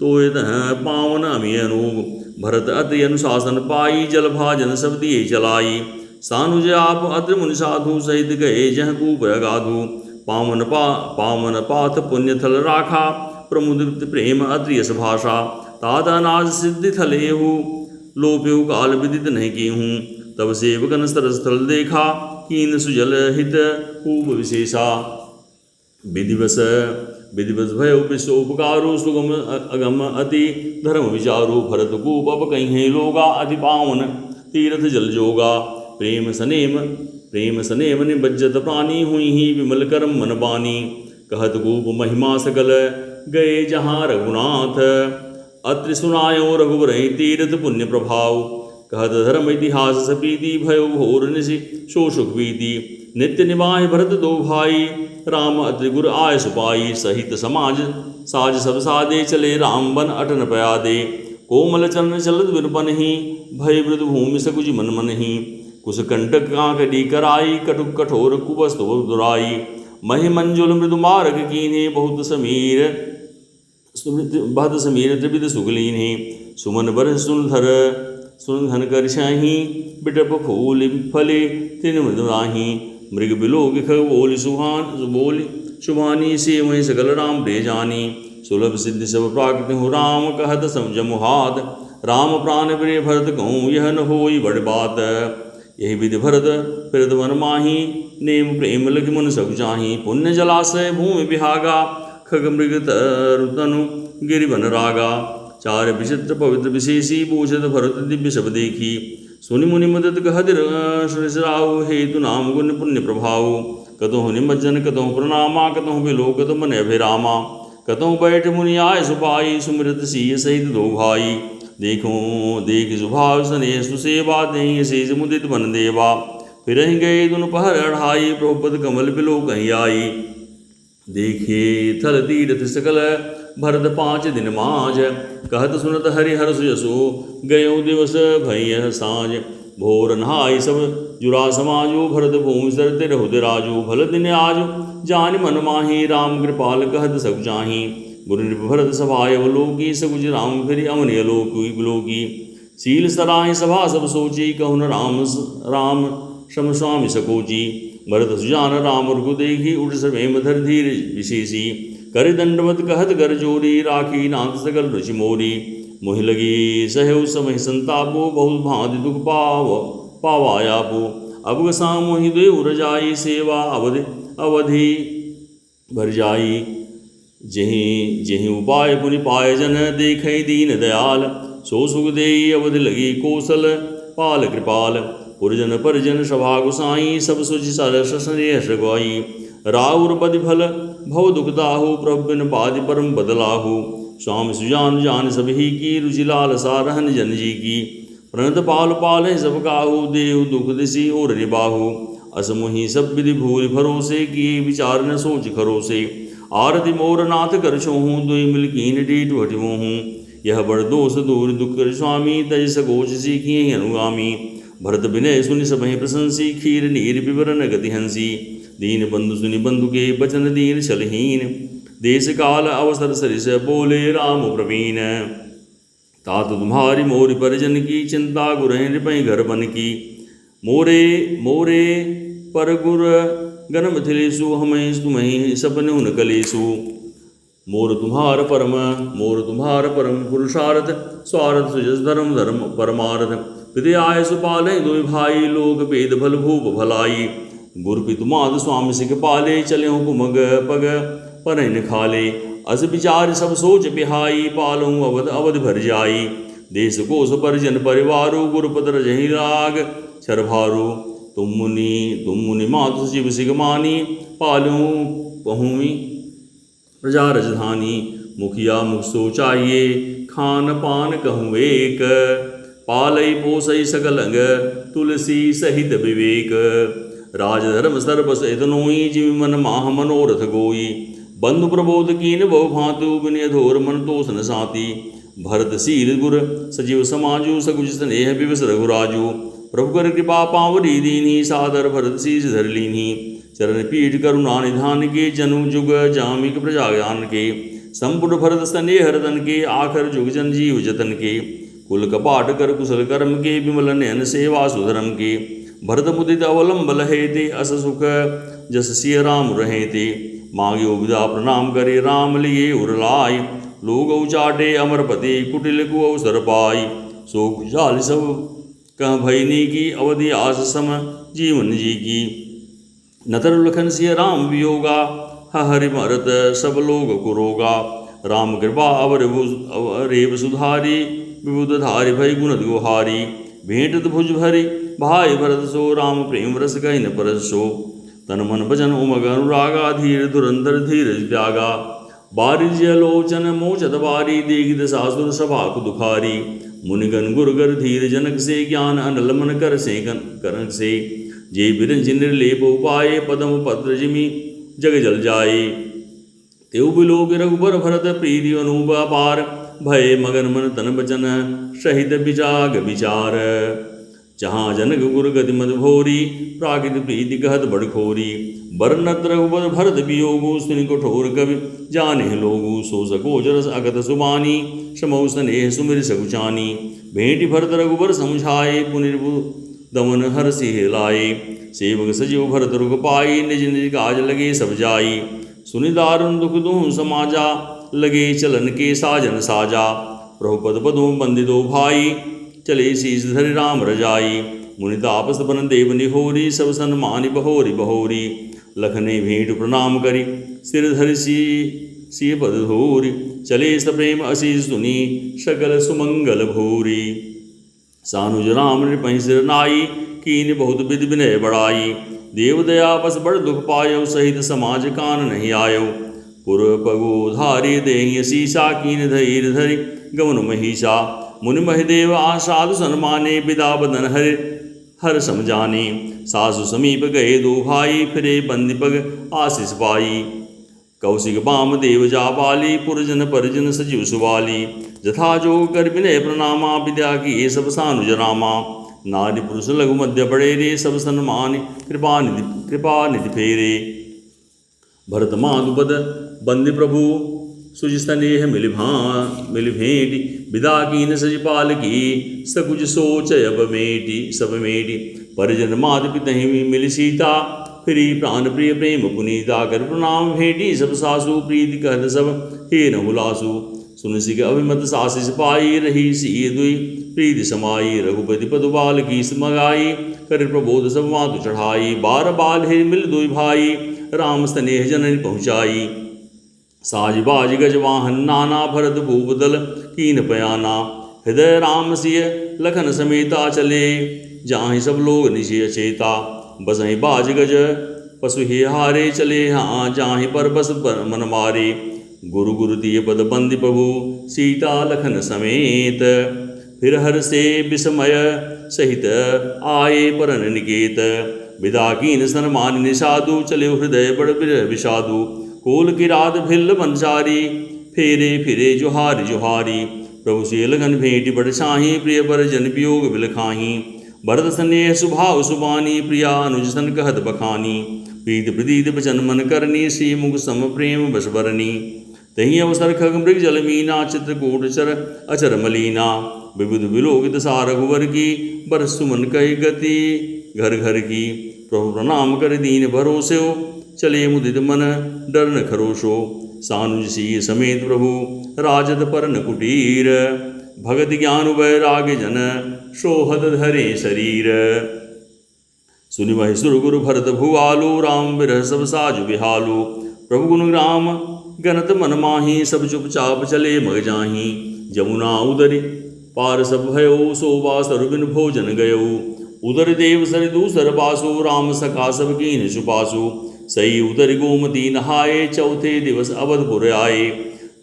तोय पावन अमी अनूप। भरत अत्रि अनुशासन पाई, जल भाजन सब दिए चलाई। सानुज आप अत्रि मुनि साधु, सहित गए जह कूप अगाधु। पावन पाथ पुण्य थल राखा, प्रमुदित प्रेम अत्रि यश भाषा। तात अनाज सिद्धि थलेहु, लोप्यु काल विदित नहीं केहूँ। तब सेवकन सरस स्थल देखा, कीन सुजल हित खूब विशेषा। विधिवश भयो विश्वोपकारो, सुगम अगम अति धर्म विचारो। भरत कूप अब कहीं लोगा, अति पावन तीर्थ जल जोगा। प्रेम सनेम निबज्जत प्राणी, हुई ही विमल करम मन बानी। कहत कूप महिमा सकल, गए जहाँ रघुनाथ। अत्रि सुनायो रघुवर तीर्थ पुण्य प्रभाव। कहत धर्म इतिहास सपीति, भयो घोर निशि शो सुख बीती। नित्य निभाए भरत दो भाई, राम अत्रि गुर आय सुपाई। सहित समाज साज सब सादे, चले राम बन अटन पयादे। कोमल चरण चलत विरपन ही, भय वृद्ध भूमि सकुज मन मन ही। कुश कंटक कांकड़ी कराई, कटुक कठोर कुवस्तु दुराई। महि मंजुल मृदु मार्ग कीन्हे, बहुत समीर त्रिविध सुगलीन है। सुमन बर सुन धन कर शाही, बिटप फूल फले तीन मृदुराही। मृग बिलोक बोली शुभानी, से वहीं सकल राम प्रिय जानी। सुलभ सिद्धि सब प्राकृति हूँ राम, कहत समझम हाथ। राम प्राण प्रिय भरत कहूँ, यह न होई बड़ बात। यही विधि भरत फिरत वन माही, नेम प्रेम लग मन सब चाही। पुण्य जलाशय भूमि बिहागा, खग मृग तनु गिरि वन रागा। चार विचित्र पवित्र विशेषी, पूछत भरत दिव्य सब देखी। सुनि मुनि मदद कहत राहु, हेतु नाम गुण पुण्य प्रभाव। कतहु निमज्जन कतहु प्रणामा, कतहु बिलोकत मन अभिरामा। कतहु बैठ मुनि आय सुपाई, सुमिरत सिय सहित दो भाई। देख सुभाव स्नेह सुसेवा, देहि शेष मुदित बन देवा। फिर गए दुन पहर अढ़ाई, प्रभुपद कमल बिलो कहीं आई। देखे थल तीर्थ सकल, भरत 5 दिन माज। कहत सुनत हरिहर सुयसो, गयो दिवस भय साँझ। भोर नहाय सब जुरा समाजो, भरत भूमि सरते रहुद राजो। भल दिन आजो जान मन माही, राम कृपाल कहत सब चाही। गुरु नृप भरत सभाय अवलोकी, सकुज राम फिर अमनि अलोकी। शील सराहि सभा सब सोची, कहु न राम शम स्वामी सकोची। भरत सुजान राम रघु देखी, उठ सर्वेम धर धीर विशेषी। कर दंडवत कहत कर जोरी, राखी नाथ सकल रुचि मोरी। मोहि लगी सहु समय संतापो, बहुत भांति दुख पावायापो। अब गसा मोहि देव रजाई, सेवा अवधि भर जाई। जेहि उपाय पुनि पाय जन, देखै दीन दयाल। सो सुख देई अवधि लगी, कौशल पाल कृपाल। पुरजन परिजन सभा गुसाई, सब सुचि सरस स्नेह गवाई। राउर पद फल भव दुखदाहु, प्रभु बिन पादि परम बदलाहु। स्वामी सुजान जान सबही की, रुचि लाल सारहन जन जी की। प्रणत पाल पाल सब काहू, देव दुख दिशी और निबाहु। असमुहि सब विधि भूरि भरोसे, किए विचार न सोच खरोसे। आरति मोर नाथ कर छोहूँ, दुई मिल कीन डीट हटिमोहूँ। यह बड़ दोष दूर दुख कर स्वामी, तज सकोच सीखिए अनुगामी। भरत विनय सुनि सबहि प्रशंसी, खीर नीर विवरण गति हंसी। दीन बंधु सुनि बंधु के बचन, दीन छलहीन। देश काल अवसर सरिस, बोले राम प्रवीण। तात तुम्हारी मोरि परिजन की, चिंता गुरहि नृपहि घर बन की। मोरे पर गुर गण मिथिलेशु, हमें तुम्हें सपने उन कलेशु। मोर तुम्हार परम पुरुषार्थ, स्वार्थ सुजस धर्म परमार्थ। विद्याय सुपाले दुई भाई, लोक भेद भल भूप भलाई। गुरु पितुमाद स्वामी सिख पाले, चले कुमग पग पर खाले। अस विचार सब सोच बिहाई, पालूँ अवध भर जाई। देश कोश परिजन परिवारो, गुरुपद रजहि राग छरभारो। तुम मुनि मातु शिव सिगमानी, पालूँ पहुमी प्रजा रजधानी। मुखिया मुख सोचाइए, खान पान कहूँ एक। पालई पोसई सकल अंग, तुलसी सहित विवेक। राजधर्म सर्वस इतनोई, जीव मन माह मनोरथ गोई। बंधु प्रबोध कीन बहु भांतु, विनय धोर मन तोष न साती। भरत शील गुर सजीव समाजु, सकुच स्नेह विवस रघुराजु। प्रभु कर कृपा पावरी दीनी, सादर भरत शीस धर लीनी। चरण पीठ करुणा निधान के, जनु जुग जामिक प्रजा ज्ञान के। संपुट भरत स्नेह रतन के, आखर जुग जन जीव जतन के। कुल कपाट कर कुशल कर्म के, विमल नयन सेवा सुधर्म के। भरत मुदित अवलंब लहे ते, अस सुख जस सिय राम रहे ते। मांग्यो विदा प्रणाम करे, राम लिए उरलाय। लोग उचाटे अमरपति, कुटिल को अवसर पाई। सो खुशहाल सब कह भयनी की अवधि आस सम जीवन जी की। नतर लखन सिय राम वियोगा हरि मरत सब लोग कुरोगा। राम कृपा अवरेव सुधारी विबुध धारि भय गुण गुहारी। भेंटत भुज भरी भाई भरत सो राम प्रेम रस कहि न परस सो। तन मन भजन उमग अनुरागा धीर धुरंधर धीरज त्यागा। बारिज लोचन मोचत बारी देखित सासुर सभा दुखारी। मुनिगण गुरगर धीर जनक से ज्ञान अनल मन कर से कनक से। जे बिरंज निर्लेप उपाय पदम पत्र जिमि जग जल जाए। तेउ बिलोक रघुबर भरत प्रीति अनूप अपार। भय मगन मन तन बचन सहित विजाग विचार। जहाँ जनक गुर गति मद भोरी प्राकृत प्रीति कहत बड़खोरी। बरनत रघुबर भरत वियोगु सुनि कठोर कवि जाने लोगु। सो सकोचर अगत सुबानी समौ स्नेह सुमिर सकुचानी। भेंटि भरत रघुबर समुझाए पुनिर्भु दमन हर सिह लाए। सेवक सजीव भरत रुख पाई निज निज काज लगे सब जाई। सुनि दारुण दुख दुह समाजा लगे चलन के साजन साजा। प्रभु पद पदों बंदिदो भाई चले शीस धरि राम रजाई। मुनि तापस बन देव निहोरी सब सन्मानि बहोरी बहोरी। लखने भेंट प्रणाम करी सिर धरि सी पद धोरी। चले सप्रेम असीस सुनी सकल सुमंगल भूरी। सानुज राम नृपहि सिर नाई कीन बहुत विधि विनय बड़ाई। देव दया बस बड़ दुख पायो सहित समाज कान नहीं आयो। पुर पगो धारी देहि शीशा कीन धैर्य धरि गमन महिषा। मुनि महिदेव आसाधु सन्माने विदा बदन हर समझाने। सासु समीप गए दो भाई फिरे बंदी पग आशीष पाई। कौशिक बाम देव जापाली पुरजन परिजन सजीव सुवाली। जथा जो कर विनय प्रणामा विद्या की सब सानुज रामा। नारी पुरुष लघु मध्य बड़े रे सब सन्मान कृपा निधि फेरे। भरत माधुपद बंदी प्रभु सुज स्नेह मिल भेंट। विदा कीन सज पाल की सकुज सोच अब मेटी सब मेटी। परिजन मात पितहि मिल सीता फिरी प्राण प्रिय प्रेम पुनीता। कर प्रणाम भेंटी सब सासु प्रीति कहत सब हे न हुलासु। सुन सिख अभिमत सासिस पाई रही सी दुई प्रीति समाई। रघुपति पदुबाल की समगाई कर प्रबोध सब मातु चढ़ाई। बार बाल हे मिल दुई भाई राम स्नेह जननी पहुँचाई। साज बाज गज वाहन नाना भरत भूप दल कीन पयाना। हृदय राम सिय लखन समेता चले जाहि सब लोग निशय चेता। बसहि बाज गज पशु हे हारे चले हाँ जाहि पर बस मन मारे। गुरु गुरु दिए पद बंदी प्रभु सीता लखन समेत। फिर हर से विस्मय सहित आए परन निकेत। विदा कीन सन्मान निषादु चले हृदय बड़ विरह विषादु। कोल किरात भिल्ल पंचारी फेरे फिरे जोहारी जोहारी। प्रभु से लगन भेंट बड़ छाही प्रिय पर जन वियोग बिलखाही। भरत स्नेह सुभाव सुबानी प्रिया अनुज सन कहत बखानी। प्रीत प्रतीत बचन मन करनी श्री मुख सम प्रेम बस बरनी। तही अवसर खग मृग जल मीना चित्रकूट चर अचर मलीना। विबुध विलोकित सार रघुवर की बरस सुमन कही गति घर घर की। प्रभु प्रणाम कर दीन भरोसे चले मुदित मन डर न खरोशो। सानुज सी समेत प्रभु राजत परन कुटीर। भगत ज्ञान वैराग्य जन सोहत धरे शरीर। सुनि वहि सुर गुरु भरत भुआलु राम विरह सब साजु बिहालु। प्रभु गुण राम गणत मन माही सब चुपचाप चले मग जाही। जमुना उदरि पार सब भयो शोभा सरुबिन भोजन गयऊ। उदर देव सर दूसर बासु राम सखा सब कीन सुपासु। सही उदर गोमती नहाए चौथे दिवस अवधपुर आए।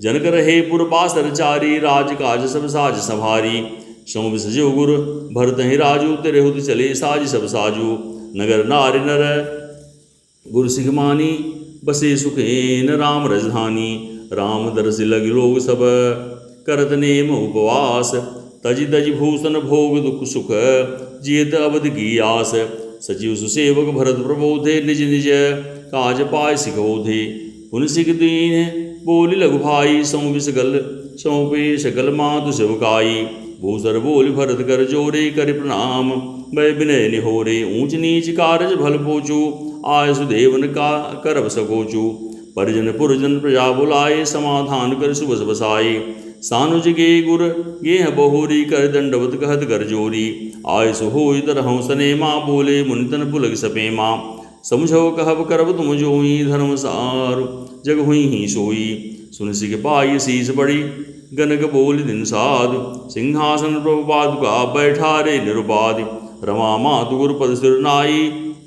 जनक रहे पुर बासर चारी राज काज सब साज संभारी। सौंप सजो गुर भरत ही राजू तेरे हुत चले साज सब साजू। नगर नारि नर गुर सिख मानी बसे सुखेन राम रजधानी। राम दरस लग लोग सब करत नेम उपवास। तज तज भूषण भोग दुख सुख जियत अवध की आस। सचिव सुसेवक भरत प्रबोधे निज निज काज पाय सिखोधे। पुन सिख दीन बोली लघु भाई सौंपे सकल मातु सेवकाई। भूसर बोल भरत कर जोरे कर प्रणाम वै विनय निहोरे। ऊंच नीच कारज भल पोचू आय सुदेवन का करब सकोचू। परिजन पुरजन प्रजा बुलाए समाधान कर सुबस बसाए। सानुज गे गुर गेह बहुरी कर दंडवत कहत कर जोरी आय सुहोई तरहु सने माँ बोले मुनितन पुलग सपे माँ समझो कहब करब तुम जोई धर्म सार जग हुई ही सोई सुन सिख पाई शीस बड़ी गनक बोल दिन साध सिंहासन प्रभु पादुका बैठारे निरुपाधि रमा मातु गुरुपद सिर नाई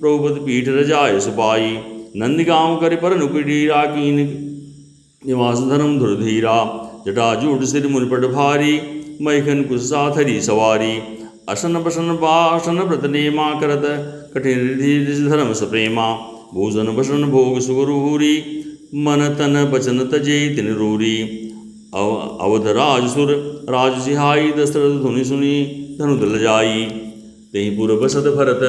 प्रभुपद पीठ रजाय सुपाई नंदिगांव कर पर नुकुटीरा कीन निवास धर्म धुरधीरा जटाजूट सिर मुनपट भारी मैखन कुश साथरी सवारी असन बसन बासन व्रत नेमा करत कठिन रिधि धर्म सप्रेमा भूषण भसन भोग सुगरूरी मन तन बचन तजे तिन रूरी अवध राजसुर राज सिहाई दशरथ धुनि सुनी धनु दल जाई तेहि पुर बसत भरत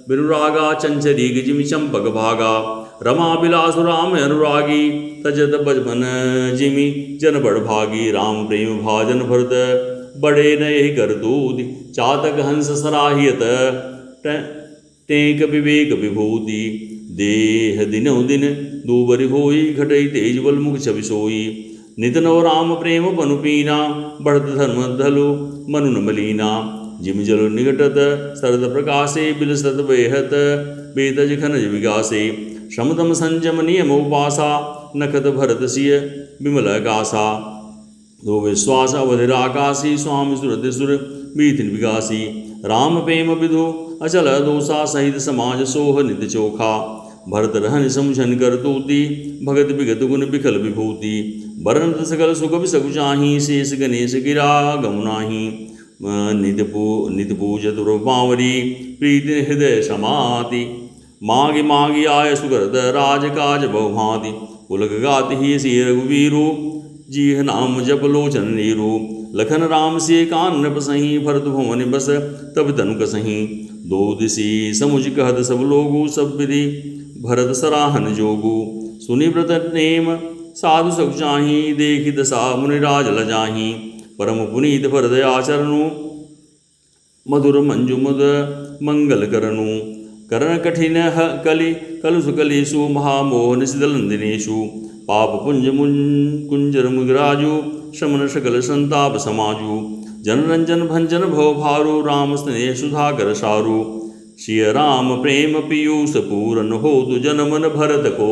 बिनुरागा चंचरी गिजिमि चंपक भागा रमा बिलासु राम अनुरागी तजत बजमन जिमि जन बड़ भागी राम प्रेम भाजन भरत बड़े नये कर दूध चातक हंस सराहियत टेक विवेक विभूति देह दिनो दिन दूबरि होई घटई तेज बल मुख छवि सोई नित नव राम प्रेम पनुपीना बढ़त धर्म धलु मनु न मलीना जिम जल निकटत शरद प्रकाशे बिलसत बेहत बेतज खनज विगासे शमदम संजम नियम उपासा नखत भरत सिय विमल कासा दो विश्वास अवधिर आकाशी स्वामी सुरत सुर बीथिन विगासी राम प्रेम विधु अचल दोषा सहित समाज सोह नित चोखा भरत रहन समुझन कर तूती भगत विगत गुण बिखल विभूति वरण सकल सुख बिसकु चाही शेष गणेश गिरा गमुनाही नित पूजत बावरी प्रीति हृदय समाति मागी मागी आय सुगरद राज काज बहुभाति पुलक गाति ही सी रघुवीरु जीह नाम जप लोचन नीरु लखन राम से कान नृप सही भरत भुवन बस तब तनु कसही दो दिशी समुझ कहत सब लोगु सब विधि भरत सराहन जोगु सुनि व्रत नेम साधु सख चाही देखि दशा मुनिराज लजाही परम पुनीत भरत आचरणु मधुर मंजु मुद मंगल करनु करण कठिन कलि कलुष कलेषु महामोह निशिदलंदिनेषु पाप पुंज कुंजर मुगराजु शमन सकल संताप समाजु जनरंजन भंजन भव भारू राम स्नेह सुधाकर सारू श्री राम प्रेम पीयूष पूरन हो तु जनमन भरत को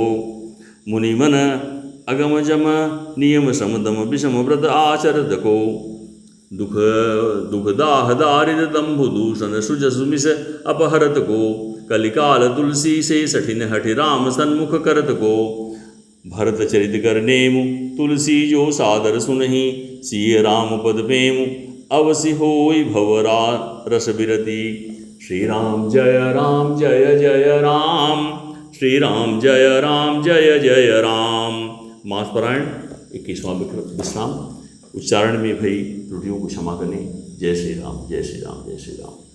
मुनि मन अगम जम नियम समदम विषम व्रत आचरत को दुख दाह दारिद दंभु दूषण सुजस मिस अपहरत को कलिकाल तुलसी से सठिन हठि राम सन्मुख करत को भरत चरित कर नेमु तुलसी जो सादर सुनहि सिय राम पद प्रेम अवसि होई भवरा रस बिरति श्री राम जय जय राम श्री राम जय जय राम। मास पारायण 21वां विश्राम। उच्चारण में भई त्रुटियों को क्षमा करने। जय श्री राम जय श्री राम जय श्री राम।